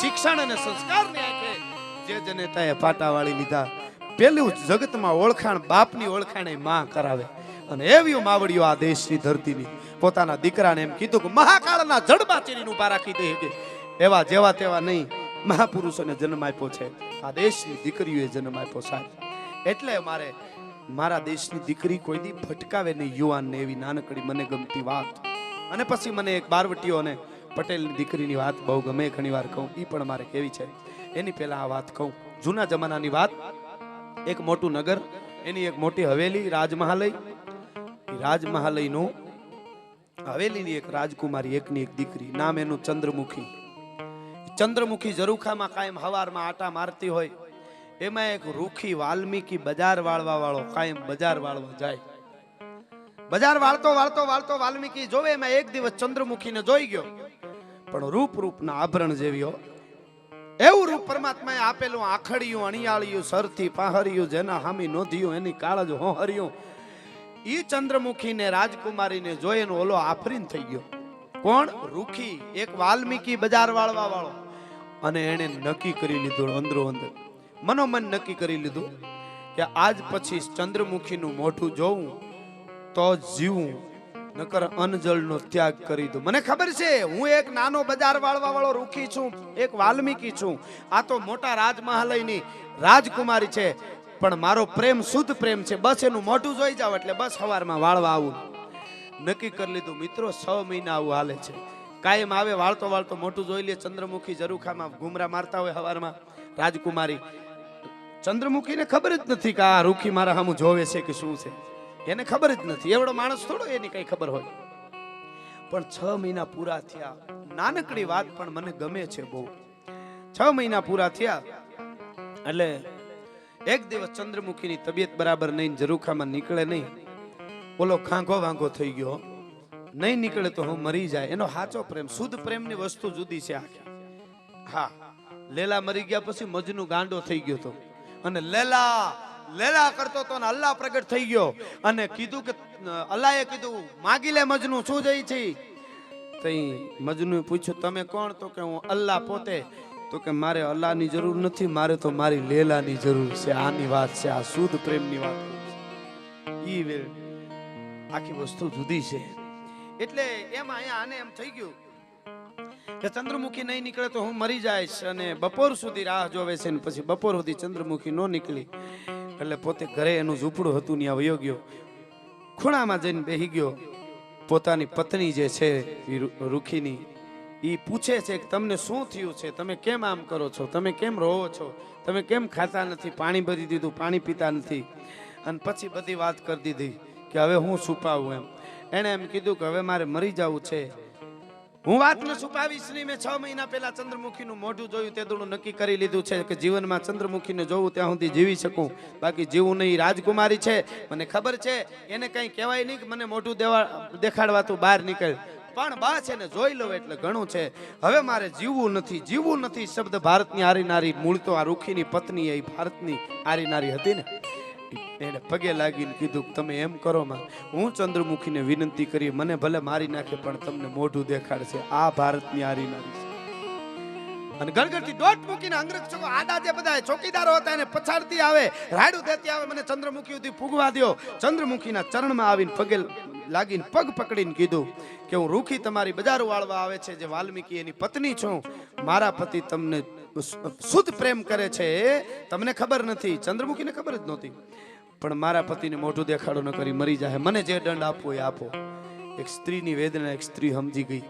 શિક્ષણ અને સંસ્કારની આંખે જે જનતાએ પાટા વાળી લીધા, પેલું જગતમાં ઓળખાણ બાપની ઓળખાણ એ માં કરાવે. અને એવી માવડીઓ આ દેશની ધરતીની પોતાના દીકરાને એમ કીધું કે મહાકાળના જડબા ચીરીને ઉભા રાખી દે કે એવા જેવા તેવા નહીં, મહાપુરુષોને જન્મ આપ્યો છે. આ દેશની દીકરીઓએ જન્મ આપ્યો સાહેબ. એટલે મારા દેશની દીકરી કોઈ દી ભટકાવે નહીં યુવાનને, એવી નાનકડી મને ગમતી વાત. અને પછી મને એક બારવટીઓ અને પટેલની દીકરીની વાત બહુ ગમે, ઘણી વાર કહું, એ પણ મારે કેવી છે. એની પહેલા આ વાત કહું, જૂના જમાનાની વાત. એક મોટું નગર, એની એક મોટી હવેલી, રાજમહાલય. રાજમહાલયનું હવેલીની એક રાજકુમારી, એકની એક દીકરી, નામ એનું ચંદ્રમુખી. ચંદ્રમુખી ઝરૂખામાં કાયમ હવારમાં આટા મારતી હોય. એમાં એક રૂખી વાલ્મીકી બજાર વાળવા વાળો કાયમ બજાર વાળવા જાય. બજાર વાળતો વાળતો વાળતો વાલ્મીકી જોવે, એમાં એક દિવસ ચંદ્રમુખીને જોઈ ગયો. પણ રૂપના આભરણ જેવી એવું રૂપ પરમાત્માએ આપેલું, આખડિયું અણિયાળિયું સરથી પાહરિયું, જેના હામી નોંધ્યું એની કાળજ હોહર્યું. ઈ ચંદ્રમુખીને રાજકુમારીને જોઈને ઓલો આફરીન થઈ ગયો. કોણ? રૂખી, એક વાલ્મીકી બજાર વાળવા વાળો. અને એને નક્કી કરી લીધું, અંદરો અંદર મનોમન નક્કી કરી લીધું કે આજ પછી ચંદ્રમુખીનું મોઢું જોવું તો જીવું, નકર અનજળનો ત્યાગ કરી દઉં. મને ખબર છે હું એક નાનો બજાર વાળવા વાળો રૂખી છું, એક વાલ્મીકી છું. આ તો મોટા રાજમહાલયની રાજકુમારી છે, પણ મારો પ્રેમ શુદ્ધ પ્રેમ છે. બસ એનું મોઢું જોઈ જાવ એટલે બસ સવારમાં વાળવા આવું. નક્કી કરી લીધું. મિત્રો 6 મહિના આવું હાલે છે. કાયમ આવે, વાળતો વાળતો મોઢું જોઈ લે. ચંદ્રમુખી ઝરૂખામાં ઘુમરા મારતા હોય સવારમાં રાજકુમારી. ચંદ્રમુખીને ખબર જ નથી કે આ રૂખી મારા સામું જોવે છે કે શું છે, એને ખબર જ નથી. એવડો માણસ થોડો એની કઈ ખબર હોય. પણ 6 મહિના પૂરા થયા. નાનકડી વાત પણ મને ગમે છે બહુ. 6 મહિના પૂરા થયા એટલે એક દિવસ ચંદ્રમુખીની તબિયત બરાબર નહીં, ઝરૂખામાં નીકળે નહીં. ઓલો ખાંગો વાંગો થઈ ગયો, નહીં નીકળે તો હું મરી જાય. એનો સાચો પ્રેમ, શુદ્ધ પ્રેમની વસ્તુ જુદી છે આખી. હા, લેલા મરી ગયા પછી મજનુ ગાંડો થઈ ગયો તો, અને લેલા કરતો તો અલ્લાહ પ્રગટ થઈ ગયો અને કીધું કે અલ્લાહે કીધું માગી લે મજનુ, શું જઈ છે? તઈ મજનુએ પૂછ્યું તમે કોણ? તો કે હું અલ્લાહ પોતે. તો કે મારે અલ્લાહની જરૂર નથી, મારે તો મારી લેલાની જરૂર છે. આની વાત છે, આ શુદ્ધ પ્રેમની વાત. ઈ આખી વસ્તુ જુદી છે. એટલે એમાં અહીંયા આને એમ થઈ ગયું કે ચંદ્રમુખી નહીં નીકળે તો હું મરી જઈશ, અને બપોર સુધી રાહ જોવે છે. ને પછી બપોર સુધી ચંદ્રમુખી ન નીકળી એટલે પોતે ઘરે એનું ઝૂંપડું હતું ત્યાં વયો ગયો. ખૂણામાં જઈને બેહી ગયો. પોતાની પત્ની જે છે રૂખીની, ઈ પૂછે છે કે તમને શું થયું છે? તમે કેમ આમ કરો છો? તમે કેમ રોવો છો? તમે કેમ ખાતા નથી? પાણી ભરી દીધું, પાણી પીતા નથી. અને પછી બધી વાત કરી દીધી કે હવે હું છુપાવું એમ. એને એમ કીધું કે હવે મારે મરી જવું છે, હું વાત ન છુપાવીશ નહીં. મેં 6 મહિના પહેલા ચંદ્રમુખીનું મોઢું જોયું, તે દોડું નક્કી કરી લીધું છે કે જીવનમાં ચંદ્રમુખીને જોવું ત્યાં સુધી જીવી શકું, બાકી જીવું નહીં. રાજકુમારી છે, મને ખબર છે એને કઈ કહેવાય નહીં કે મને મોઢું દેખાડવા તું બહાર નીકળ, પણ બસ એને જોઈ લો એટલે ઘણું છે. હવે મારે જીવવું નથી, જીવવું નથી. શબ્દ ભારતની આરી નારી, મૂળ તો આ રૂખીની પત્ની એ ભારતની આરી નારી હતી ને. એને પગે લાગીને કીધું તમે એમ કરો માં, હું ચંદ્રમુખીને વિનંતી કરી, મને ભલે મારી નાખે પણ તમને મોઢું દેખાડશે. આ ભારતની આરી નારી છે. અને ગળગળથી દોટ મૂકીને અંગ્રેજો આડા જે બધા ચોકીદારો હતા એને પછાડતી આવે, રાડું દેતી આવે, મને ચંદ્રમુખી સુધી પૂગવા દ્યો. ચંદ્રમુખીના ચરણમાં આવીને પગે લાગીને પગ પકડીને કીધું કે હું રૂખી તમારી બજાર વાળવા આવે છે, જે વાલ્મીકી એની પત્ની છું. મારા પતિ તમને શુદ્ધ પ્રેમ કરે છે, તમને ખબર નથી. ચંદ્રમુખીને ખબર જ નહોતી. પણ મારા પતિને મોઢું દેખાડો ન કરી મરી જાય, મને જે દંડ આપવો એ આપો. એક સ્ત્રીની વેદના એક સ્ત્રી સમજી ગઈ.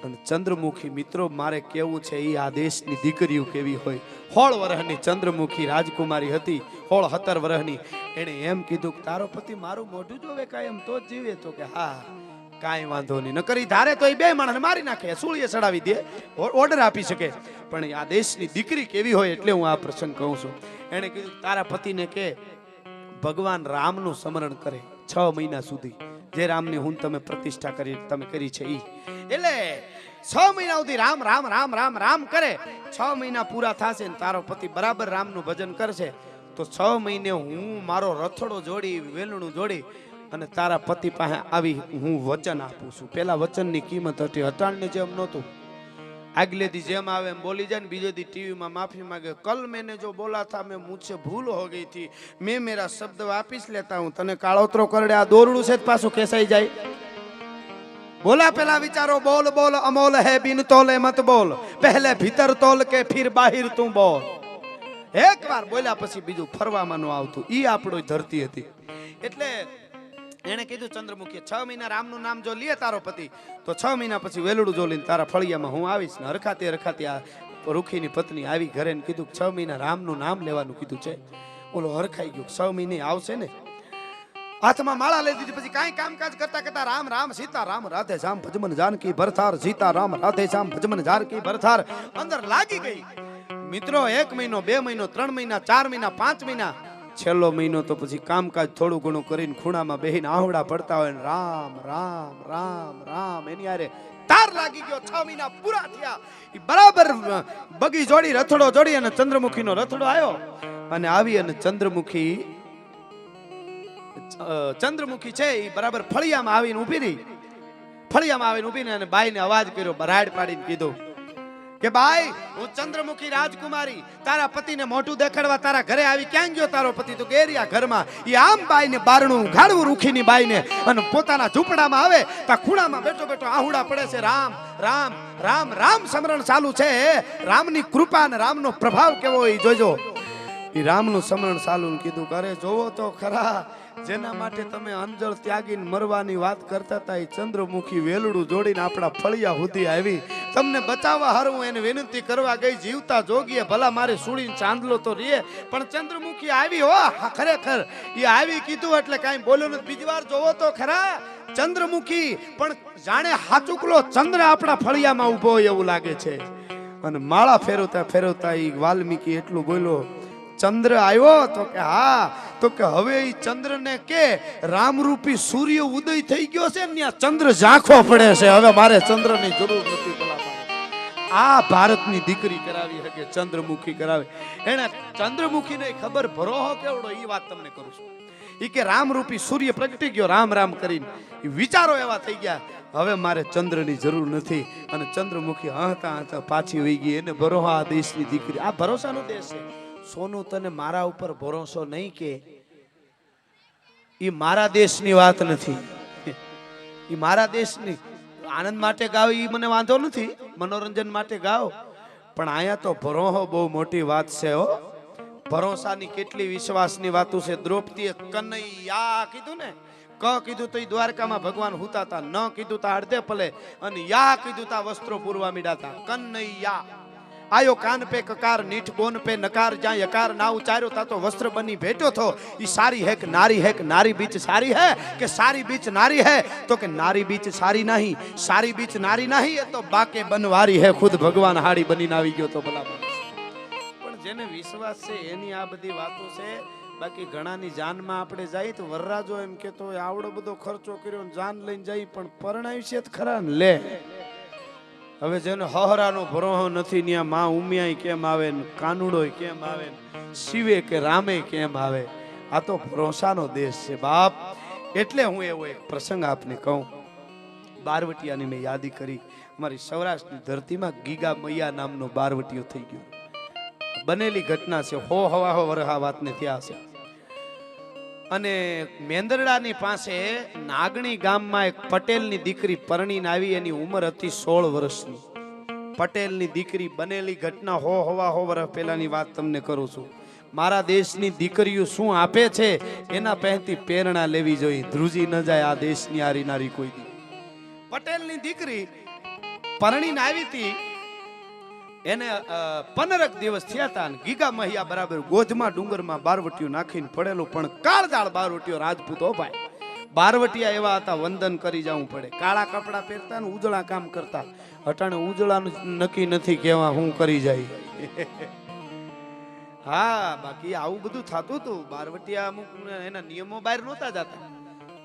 અને ચંદ્રમુખી, મિત્રો મારે કેવું છે એ આ દેશની દીકરીઓ કેવી હોય. 16 વર્ષની ચંદ્રમુખી રાજકુમારી હતી, 17 વર્ષની. એને એમ કીધું કે તારો પતિ મારું મોઢું જોવે કાયમ તો જ જીવે. તો કે હા કાંઈ વાંધો નહીં, ન કરી ધારે તો એ 2 માણસને મારી નાખે, સૂળીએ ચડાવી દે, ઓર્ડર આપી શકે. પણ આ દેશની દીકરી કેવી હોય એટલે હું આ પ્રસંગ કહું છું. એને કીધું તારા પતિને કે ભગવાન રામનું સ્મરણ કરે 6 મહિના સુધી, જે રામની હું તમે પ્રતિષ્ઠા કરી છે ઈ. એટલે 6 મહિના સુધી રામ રામ રામ રામ રામ કરે, 6 મહિના પૂરા થશે ને તારો પતિ બરાબર રામનું ભજન કરશે તો 6 મહિને હું મારો રથડો જોડી વેલણું જોડી અને તારા પતિ પાસે આવી હું વચન આપું છું. પેલા વચનની કિંમત હતી, હટાણની જેમ નહોતું. આગલે દી જેમ આવે એમ બોલી જાય ને બીજે દી ટીવીમાં માફી માંગે, કલ મેને જો બોલા થા મેં મુझसे ભૂલ હો ગઈ થી, મેં મેરા શબ્દ વાપિસ લેતા હું. તને કાળોતરો કરડે આ દોરડું છે પાછું કેસાઈ જાય. બોલા પેલા વિચારો, બોલ બોલ અમોલ હે બિન તોલે મત બોલ, પહેલે ભીતર તોલ કે ફિર બાહિર તું બોલ. એક વાર બોલ્યા પછી બીજું ફરવામાં ન આવતું. ઈ આપણો ધરતી હતી. એટલે એને કીધું ચંદ્રમુખી 6 મહિના રામનું નામ જો લે તારો પતિ તો 6 મહિના પછી વેલડું જો લઈને તારા ફળિયામાં હું આવીશ ને. હરખાતી હરખાતી આ રૂખીની પત્ની આવી ઘરે ને કીધું 6 મહિના રામનું નામ લેવાનું કીધું છે. ઓલો હરખાઈ ગયો, 6 મહિને આવશે ને. હાથમાં માળા લઈ દીધી. પછી કાંઈ કામકાજ કરતા કરતા રામ રામ સીતા રામ રાધે શ્યામ ભજમન જાનકી ભરથાર, સીતા રામ રાધે શ્યામ ભજમન જાનકી ભરથાર અંદર લાગી ગઈ. મિત્રો 1 મહિનો 2 મહિનો 3 મહિના 4 મહિના 5 મહિના, છેલ્લો મહિનો તો પછી કામકાજ થોડું ઘણું કરીને ખૂણામાં બેહીને આહુડા પડતા હોય ને રામ રામ રામ રામ એની હારે તાર લાગી ગયો. 6 મહિના પૂરા થયા. ઈ બરાબર બગી જોડી રથડો જોડી અને ચંદ્રમુખીનો રથડો આવ્યો અને આવી અને ચંદ્રમુખી છે ઈ બરાબર ફળિયામાં આવીને ઊભી રહી. ફળિયામાં આવીને ઊભી ને અને બાઈને અવાજ કર્યો, બરાડ પાડીને કીધું કે બાઈ હું ચંદ્રમુખી રાજકુમારી તારા પતિને મોઢું દેખાડવા તારા ઘરે આવી. ક્યાં ગયો તારો પતિ? તો ગેરિયા ઘરમાં. ઈ આમ બાઈને બારણું ગાડવું રૂખીની બાઈને અને પોતાના ઝૂંપડામાં આવે તા ખૂણામાં બેઠો બેઠો આહુડા પડે છે. રામ રામ રામ રામ સમરણ ચાલુ છે. રામની કૃપા અને રામનો પ્રભાવ કેવો ઈ જોજો. ઈ રામનું સમરણ ચાલુ ને કીધું કરે જોવો તો ખરા, જેના માટે તમે અંજળ ત્યાગીને મરવાની વાત કરતા હતા એ ચંદ્રમુખી વેલડું જોડીને આપણા ફળિયા સુધી આવી. તમને બચાવવા હારું એને વિનંતી કરવા ગઈ, જીવતા જોગીએ ભલા મારે સુડીને ચાંદલો તો રે, પણ ચંદ્રમુખી આવી હો. ખરેખર એ આવી કીધું એટલે કાંઈ બોલ્યો નથી. બીજી વાર જોવો તો ખરા, ચંદ્રમુખી પણ જાણે હાચુકલો ચંદ્ર આપણા ફળિયામાં ઊભો હોય એવું લાગે છે. અને માળા ફેરવતા ફેરવતા એ વાલ્મીકી એટલું બોલ્યો, ચંદ્ર આવ્યો? તો કે હા. તો કે હવે ઈ ચંદ્રને કે રામરૂપી સૂર્ય ઉદય થઈ ગયો છે ને ત્યાં ચંદ્ર ઝાંખો પડે છે, હવે મારે ચંદ્રની જરૂર નથી. આ ભારતની દીકરી કરાવી શકે, ચંદ્રમુખી કરાવે. એને ચંદ્રમુખીને ખબર ભરોહો કેવડો ઈ વાત તમને કરું છું. ઈ કે રામરૂપી સૂર્ય પ્રગટી ગયો રામ રામ કરીને. વિચારો એવા થઈ ગયા, હવે મારે ચંદ્રની જરૂર નથી. અને ચંદ્રમુખી હંતા હંતા પાછી વહી ગઈ. એને ભરોહો આ દેશની દીકરી, આ ભરોસાનો દેશ છે. સોનું તને મારા ઉપર ભરોસો નહીં કે ઈ મારા દેશની વાત નથી. ઈ મારા દેશની આનંદ માટે ગાવ ઈ મને વાંધો નથી, મનોરંજન માટે ગાવ, પણ આયા તો ભરોહો બહુ મોટી વાત છે હો. ભરોસાની કેટલી વિશ્વાસની વાતો છે. દ્રૌપદીએ કનૈયા કીધું ને, ક કીધું તો દ્વારકામાં ભગવાન હુતાતા, ન કીધું તા અડધે પલે, અને યા કીધું તા વસ્ત્રો પૂરવા મીડાતા. કનૈયા આયો કાન પે કકાર નીઠ બોન પે નકાર, જ્યાં યકાર ના ઉચાર્યો તા તો વસ્ત્ર બની ભેટો થો. ઈ સારી હે કે નારી હે કે નારી બીચ સારી હે કે સારી બીચ નારી હે? તો કે નારી બીચ સારી નહીં, સારી બીચ નારી નહીં, એ તો બાકે બનવારી હે. ખુદ ભગવાન હાડી બનીને આવી ગયો તો ભલા માણસ. પણ જેને વિશ્વાસ છે એની આ બધી વાતો છે. બાકી ઘણાની જાનમાં આપણે જાય તો વરરાજો એમ કેતો આવડો બધો ખર્ચો કર્યો જાન લઈને જાય, પણ પરણાવી છે ખરા ને લે. હવે જેને હહરાનો ભરોહો નથી ત્યાં માં ઉમિયાય કેમ આવે ને કાનુડોય કેમ આવે ને શિવે કે રામે કેમ આવે. આ તો ભરોસાનો દેશ છે બાપ. એટલે હું એવો એક પ્રસંગ આપને કહું. બારવટિયાની મેં યાદી કરી. અમારી સૌરાષ્ટ્રની ધરતીમાં ગીગા મૈયા નામનો બારવટિયો થઈ ગયો. બનેલી ઘટના છે. હવા વરહા વાતને થયા છે. અને મેંદરડાની પાસે નાગણી ગામમાં એક પટેલની દીકરી પરણીને આવી. એની ઉંમર હતી 16 વર્ષની. પટેલની દીકરી, બનેલી ઘટના હવા વર્ષ પહેલાની વાત તમને કરું છું. મારા દેશની દીકરીઓ શું આપે છે એના પહેથી પ્રેરણા લેવી જોઈએ. ધ્રુજી ન જાય આ દેશની આરી નારી કોઈ દી. પટેલની દીકરી પરણીને આવી હતી. એને 15 દિવસ થયા હતા. ગીગા મહિયા બરાબર ગોધમાં ડુંગરમાં બારવટીઓ નાખીને પડેલું. પણ કાળજાળ બારવટીઓ રાજપૂતો ભાઈ. બારવટિયા એવા હતા વંદન કરી જવું પડે. કાળા કપડા પહેરતા ને ઉજળા કામ કરતા. અટાણે ઉજળાનું નક્કી નથી કેવા હું કરી જાય. હા બાકી આવું બધું થતું હતું. બારવટિયા અમુક એના નિયમો બહાર નહોતા જતા.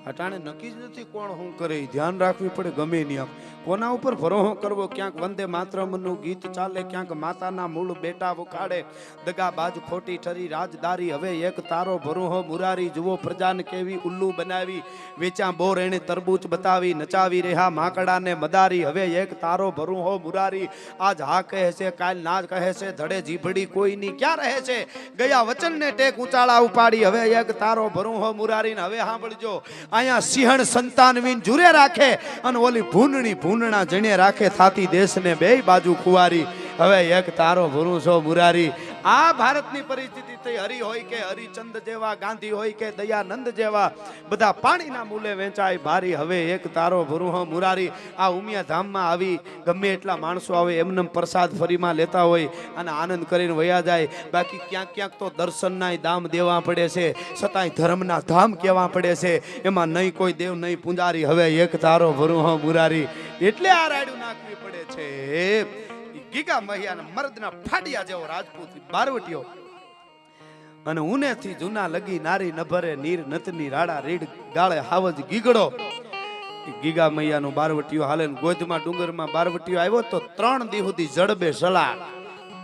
અટાણે નક્કી જ નથી કોણ શું કરે, ઈ ધ્યાન રાખવી પડે ગમે નહીં. આમ કોના ઉપર ભરોસો કરવો? ક્યાંક વંદે માતરમનું ગીત ચાલે, ક્યાંક માતાના મૂળ બેટા વખાડે, દગા બાજ ખોટી ઠરી રાજદારી, હવે એક તારો ભરોહો મુરારી, જુઓ પ્રજાને કેવી ઉલ્લુ બનાવી, વેચા બોર એને તરબૂચ બતાવી, નચાવી રહ્યા માકડાને મદારી, હવે એક તારો ભરોહો મુરારી, આજ હા કહે છે કાલ ના કહે છે, ધડે જીભડી કોઈની ક્યાં રહે છે, ગયા વચનને ટેક ઉચાળા ઉપાડી, હવે એક તારો ભરોહો મુરારી. હવે સાંભળજો, અહીંયા સિંહણ સંતાન વિન જુરે રાખે અને ઓલી ભૂનણી ભૂનણા જણે રાખે, થાતી દેશને બે બાજુ ખુવારી, હવે એક તારો ભરોસો મુરારી. આ ભારતની પરિસ્થિતિ થઈ. હરિ હોય કે હરિચંદ જેવા, ગાંધી હોય કે દયાનંદ જેવા, બધા પાણીના મૂલે વેચાય ભારી, હવે એક તારો ભરોસો મુરારી. આ ઉમિયા ધામમાં આવી ગમે એટલા માણસો આવે, એમને પ્રસાદ ફરીમાં લેતા હોય અને આનંદ કરીને વયા જાય. બાકી ક્યાંક ક્યાંક તો દર્શનના દામ દેવા પડે છે, છતાંય ધર્મના ધામ કહેવા પડે છે. એમાં નહીં કોઈ દેવ નહીં પૂંજારી, હવે એક તારો ભરોસો મુરારી. એટલે આ રાડ્યું નાખવી પડે છે. ગીગા મહિયાના મર્દના ફાડિયા જેવો રાજપૂત બારવટીયો, અને ઉનેથી જૂના લગી નારી નભરે, નીર નતની રાડા રીડ ગાળે હાવજ ગીગડો. ગીગા મૈયાનો બારવટીયો હાલે ને ગોધમાં ડુંગરમાં બારવટીયો આવ્યો તો 3 દી સુધી જડબે સલાડ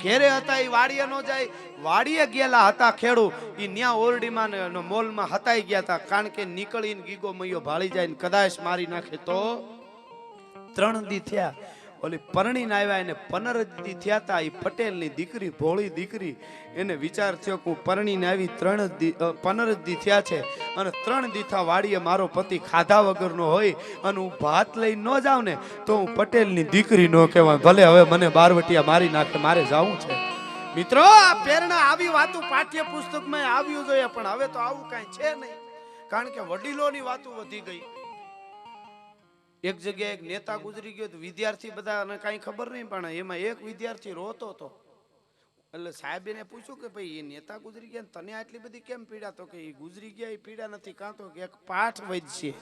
ઘેરે હતા. એ વાડીએ નો જાય, વાડીએ ગયેલા હતા ખેડૂ, એ ન્યા ઓરડીમાં ને મોલમાં હતાઈ ગયા હતા, કારણ કે નીકળીને ગીગો મૈયો ભાળી જાય ને કદાચ મારી નાખે તો. 3 દી થયા, ઓલી પરણીને આવ્યા, એને 15 દી થયા હતા. એ પટેલની દીકરી, ભોળી દીકરી, એને વિચાર થયો કે હું પરણીને આવી 15 દી થયા છે અને 3 દી થા વાડીએ મારો પતિ ખાધા વગરનો હોય અને હું ભાત લઈને ન જાઉં ને તો હું પટેલની દીકરી ન કહેવાય. ભલે હવે મને બારવટિયા મારી નાખે, મારે જાવું છે. મિત્રો, આ પ્રેરણા આવી વાતો પાઠ્ય પુસ્તકમાં આવ્યું જોઈએ, પણ હવે તો આવું કાંઈ છે નહીં, કારણ કે વડીલોની વાતો વધી ગઈ. એક જગ્યાએ એક નેતા ગુજરી ગયો, વિદ્યાર્થી બધા કઈ ખબર નહીં, પણ એમાં એક વિદ્યાર્થી રોતો હતો. એટલે સાહેબને પૂછ્યું કે ભાઈ એ નેતા ગુજરી ગયા, તને આટલી બધી કેમ પીડા? તો કે એ ગુજરી ગયા એ પીડા નથી, કાં તો કે એક પાઠ વધશે.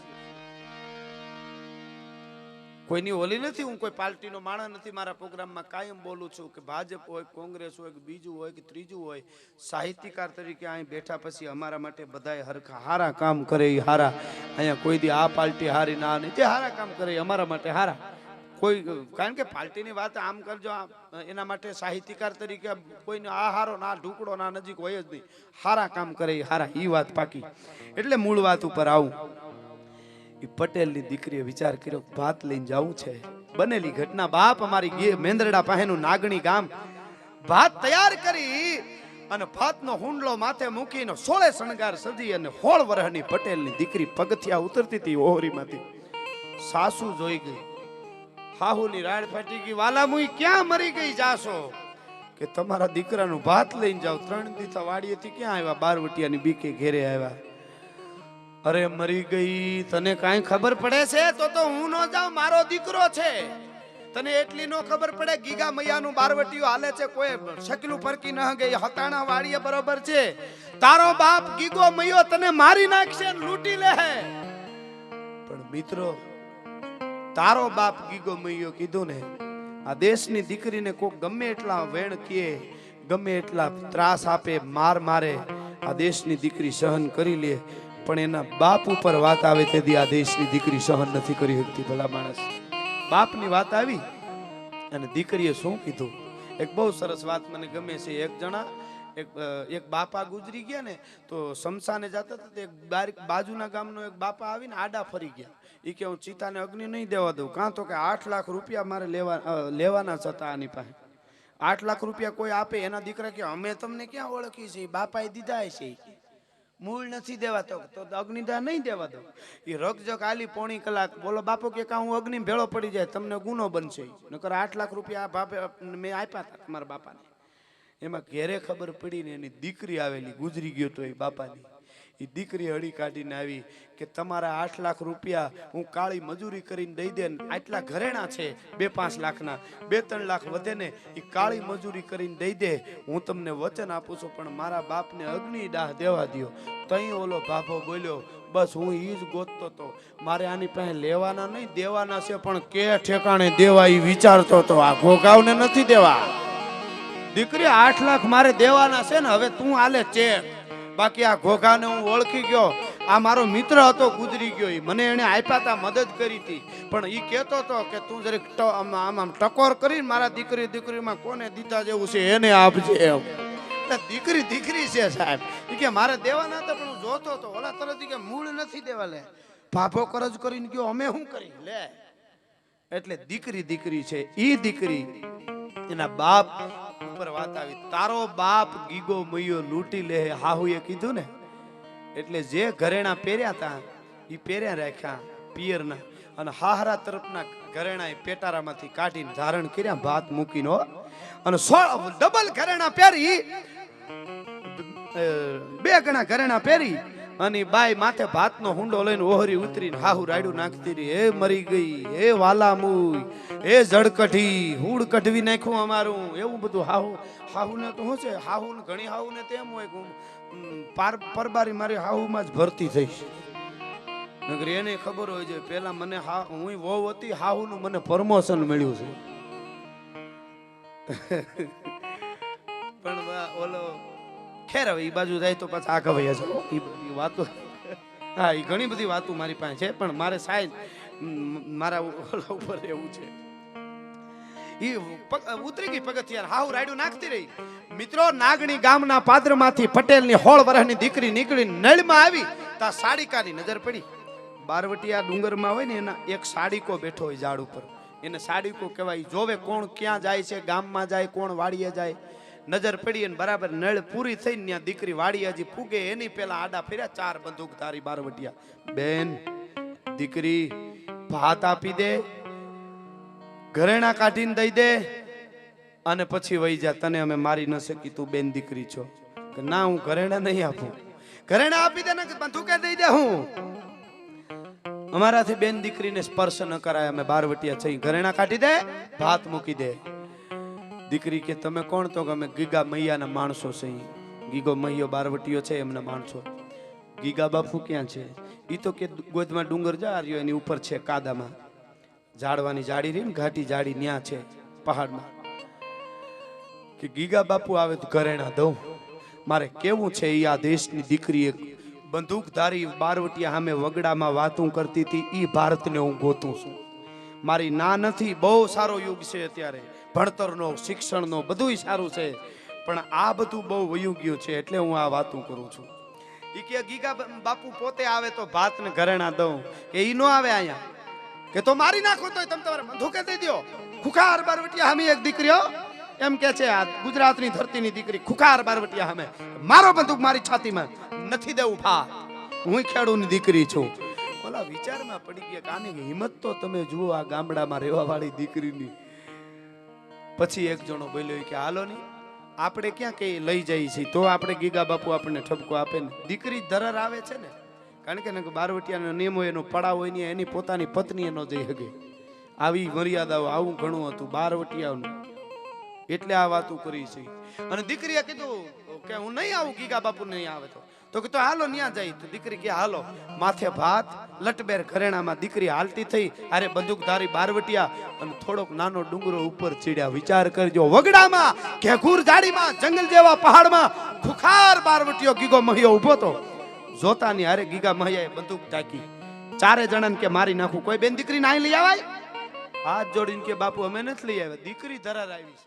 કોઈની ઓલી નથી, હું કોઈ પાર્ટીનો માણસ નથી. મારા પ્રોગ્રામમાં કાયમ બોલું છું કે ભાજપ હોય, કોંગ્રેસ હોય, કે બીજું હોય કે ત્રીજું હોય, સાહિત્યકાર તરીકે અહીં બેઠા પછી અમારા માટે બધાય હરખા હારા કામ કરે એ હારા. અહીંયા કોઈ દી આ પાર્ટી હારી ના, નહીં, જે હારા કામ કરે અમારા માટે હારા. કોઈ, કારણ કે પાર્ટીની વાત આમ કરજો, એના માટે સાહિત્યકાર તરીકે કોઈને આ હારો ના ઢુકડો ના નજીક હોય જ નહીં. હારા કામ કરે એ હારા, એ વાત પાકી. એટલે મૂળ વાત ઉપર આવું. એ પટેલની દીકરીએ વિચાર કર્યો ભાત લઈને જવું છે. બનેલી ઘટના, બાપ અમારી મેંદરડા પાસેનું નાગણી ગામ, ભાત તૈયાર કરી અને ભાતનો હુંડલો માથે મૂકીને 16 શણગાર સજી અને 16 વર્ષની પટેલની દીકરી પગથિયા ઉતરતી હતી ઓહરીમાંથી. સાસુ જોઈ ગઈ, હાહુની રાડ ફાટી ગઈ. વાલા મુઈ ક્યાં મરી ગઈ જાશો? કે તમારા દીકરાનું ભાત લઈને જાવ. 3 દિવસ વાડીએથી ક્યાં આવ્યા? બારવટિયાની બીકે ઘેરે આવ્યા. અરે મરી ગઈ, તને કાંઈ ખબર પડે છે? તો હું ન જાઉં, મારો દીકરો છે. તને એટલી નો ખબર પડે? ગીગા મૈયાનું બારવટીયું હાલે છે, કોઈ શકલું ફરકી ન ગઈ, હતાણા વાડીએ બરોબર છે. તારો બાપ ગીગો મૈયો તને મારી નાખશે ને લૂંટી લે. પણ મિત્રો, તારો બાપ ગીગો મૈયો કીધું ને, આ દેશની દીકરીને કોઈ ગમે એટલા વેણ કહે, ગમે એટલા ત્રાસ આપે, માર મારે, આ દેશની દીકરી સહન કરી લે. પણ એના બાપ ઉપર વાત આવે તેથી આ દેશની દીકરી સહન નથી કરી શકતી. ભલા માણસ, બાપની વાત આવી અને દીકરીએ શું કીધું? એક બહુ સરસ વાત મને ગમે છે. એક જણા એક બાપા ગુજરી ગયા ને, તો શમશાને જતા હતા, એક બાજુના ગામનો એક બાપા આવીને આડા ફરી ગયા. એ કે હું ચિતાને અગ્નિ નહીં દેવા દઉં, કાં તો કે 8 લાખ રૂપિયા મારે લેવાના હતા આની પાસે. 8 લાખ રૂપિયા કોઈ આપે? એના દીકરા કે અમે તમને ક્યાં ઓળખી છે, બાપાએ દીધા છે, મૂળ નથી દેવાતો, તો અગ્નિદાન નહીં દેવા દો. એ રકજક આલી પોણી કલાક. બોલો બાપુ કે હું અગ્નિ ભેળો પડી જાય, તમને ગુનો બનશે. નકર 8 લાખ રૂપિયા બાપે મેં આપ્યા હતા મારા બાપાને. એમાં ઘેરે ખબર પડી ને એની દીકરી આવેલી, ગુજરી ગયો તો એ બાપાની. એ દીકરી હળી કાઢીને આવી કે તમારા 8 લાખ રૂપિયા હું કાળી મજૂરી કરીને દઈ દે. આટલા ઘરેણા છે 2-5 લાખના, 2-3 લાખ વધે ને એ કાળી મજૂરી કરીને દઈ દે. હું તમને વચન આપું છું, પણ મારા બાપને અગ્નિ દાહ દેવા દો. તઈ ઓલો ભાભો બોલ્યો, બસ હું ઈ જ ગોતતો તો, મારે આની પાસે લેવાના નહીં દેવાના છે, પણ કે ઠેકાણે દેવા ઈ વિચારતો તો. આ ઘોઘાવને નથી દેવા. દીકરી 8 લાખ મારે દેવાના છે ને, હવે તું આલે ચેક. બાકી આ ઘોઘાને હું ઓળખી ગયો. આ મારો મિત્ર હતો ગુજરી ગયો ઈ. મને એને આપ્યા તા, મદદ કરી હતી, પણ ઈ કહેતો હતો કે તું જરીક આમ ટકોર કરીને મારા દીકરીમાં કોને દીધા જેવું છે એને આપજે એમ. એટલે દીકરી છે સાહેબ. ઈ કે મારે દેવાના હતા પણ હું જોતો હતો. ઓલા તરત ઈ કે મૂળ નથી દેવા. લે ભાભો કરજ કરીને ગયો, અમે શું કરી લે. એટલે દીકરી છે. ઈ દીકરી એના બાપ ઉપર વાત આવી, તારો બાપ ગીગો મૈયો લૂંટી લે હાહુએ કીધું ને. એટલે જે ઘરેણા પહેર્યા હતા ઈ પહેર્યા રાખ્યા પિયરના, અને હાહરા તરફના ઘરેણા પેટારામાંથી કાઢીને ધારણ કર્યા ભાત મૂકીને, અને ડબલ ઘરેણા પહેરી, 2 ગણા ઘરેણા પહેરી અને બાઈ માથે ભાતનો હુંડો લઈને ઓહરી ઉતરીને હાહુ રાયડું નાખતી રહી. હે મરી ગઈ, હે વાલા મુઈ, હે જડકઢી, હુડ કઢવી નાખ્યું અમારું. એવું બધું હાહુ ને તો શું છે, હાહુ ને ઘણી હાહુ ને તેમ હોય કે પરબારી મારી હાહુમાં જ ભરતી થઈશ. નગર એને ખબર હોય છે પેલા મને હું વહુ હતી, હાહુ નું મને પ્રમોશન મળ્યું છે. પણ ઓલો ખેર હવે ઈ બાજુ જાય તો પાછા આગળ વયા જાવ. ઈ બધી વાતો, હા ઈ ઘણી બધી વાતો મારી પાસે છે, પણ મારે સાહેબ મારા ઓલા ઉપર એવું છે. ઈ ઉતરી ગઈ પગથિયા, હાહુ રાયડું નાખતી રહી. મિત્રો, નાગણી ગામના પાદરમાંથી પટેલની 16 વર્ષની દીકરી નીકળી નળમાં આવી તા સાડીકાની નજર પડી. બારવટિયા ડુંગરમાં હોય ને એના એક સાડીકો બેઠો હોય ઝાડ ઉપર, એને સાડીકો કહેવાય. જોવે કોણ ક્યાં જાય છે, ગામમાં જાય, કોણ વાડીએ જાય. નજર પડી અને બરાબર નળ પૂરી થઈને ત્યાં દીકરી વાડીએ હજી પૂગે એની પેલા આડા ફેર્યા 4 બંદૂકધારી બારવટિયા. બેન દીકરી ભાત આપી દે, ઘરેણા કાઢીને દઈ દે અને પછી વહી જા, તને અમે મારી ન શકી, તું બેન દીકરી છો. કે ના, હું ઘરેણા નહીં આપું. ઘરેણા આપી દે ને બંદૂકે દઈ દે. હું અમારાથી બેન દીકરીને સ્પર્શ ન કરાય, અમે બારવટિયા છે. ઘરેણા કાઢી દે, ભાત મૂકી દે. દીકરી કે તમે કોણ? તો કે અમે ગીગા મૈયાના માણસો છે. ગીગો મૈયો બારવટીયો છે એમના માણસો. ગીગા બાપુ ક્યાં છે? ઈ તો કે ગોદમાં ડુંગર જા રહ્યો, એની ઉપર છે કાદામાં, ઝાડવાની જાડી રહી ને ઘાટી જાડી, ન્યા છે પહાડમાં. કે ગીગા બાપુ આવે તો ઘરેણા દઉં. મારે કેવું છે, ઈ આ દેશની દીકરી એક બંદૂકધારી બારવટિયા સામે વગડામાં વાતું કરતી હતી. ઈ ભારતને હું ગોતું છું. મારી ના નથી, બહુ સારો યુગ છે અત્યારે, ભણતરનો, શિક્ષણનો, બધુંય સારું છે, પણ આ બધું બહુ વયું ગયું છે, એટલે હું આ વાતું કરું છું. ઈ કે ગીગા બાપુ પોતે આવે તો ભાત ને ઘરેણા દઉં. કે ઈ નો આવે અહીંયા, કે તો મારી નાખો તોય તમે તમારે બંદૂકે દઈ દો. ખુખાર બારવટિયા સામે એક દીકરીઓ એમ કે છે, આ ગુજરાતની ધરતીની દીકરી ખુખાર બારવટિયા સામે મારો બંદૂક મારી છાતીમાં નથી દેવું ભાત, હું ખેડૂની દીકરી છું. ઓલા વિચારમાં પડી ગયા કે આની હિંમત તો તમે જુઓ આ ગામડામાં રહેવા વાળી દીકરીની. પછી એક જણો બોલ્યો કે હાલો ની આપણે ક્યાં કઈ લઈ જઈએ છીએ, તો આપણે ગીગા બાપુ આપણને ઠપકો આપે ને. દીકરી ધરર આવે છે ને, કારણ કે બારવટિયાનો નિયમ હોય, એનો પડાવ હોય ને, એની પોતાની પત્ની નો જઈ શકે. આવી મર્યાદાઓ, આવું ઘણું હતું બારવટિયાનું, એટલે આ વાતું કરી છે. અને દીકરીએ કીધું કે હું નહીં આવું, ગીગા બાપુ નહીં આવે તો કે તો હાલો ન્યા જાય. તો દીકરી કે હાલો. માથે ભાત, લટબેર ઘરેણામાં દીકરી હાલતી થઈ, અરે બંદૂકધારી બારવટિયા અને થોડોક નાનો ડુંગરો ઉપર ચડ્યા. વિચાર કરજો, વગડામાં, ઘેઘુર જાડીમાં, જંગલ જેવા પહાડમાં ખુખાર બારવટિયો ગીગો મહિયો ઉભો તો. જોતાની હારે ગીગા મહિયાએ બંદૂક તાકી. 4 જણાને કે મારી નાખું. કોઈ બેન દીકરી નાઈ લઈ આવાય? હાથ જોડીને કે બાપુ અમે નથી લઈ આવ્યા, દીકરી ધરાર આવી છે.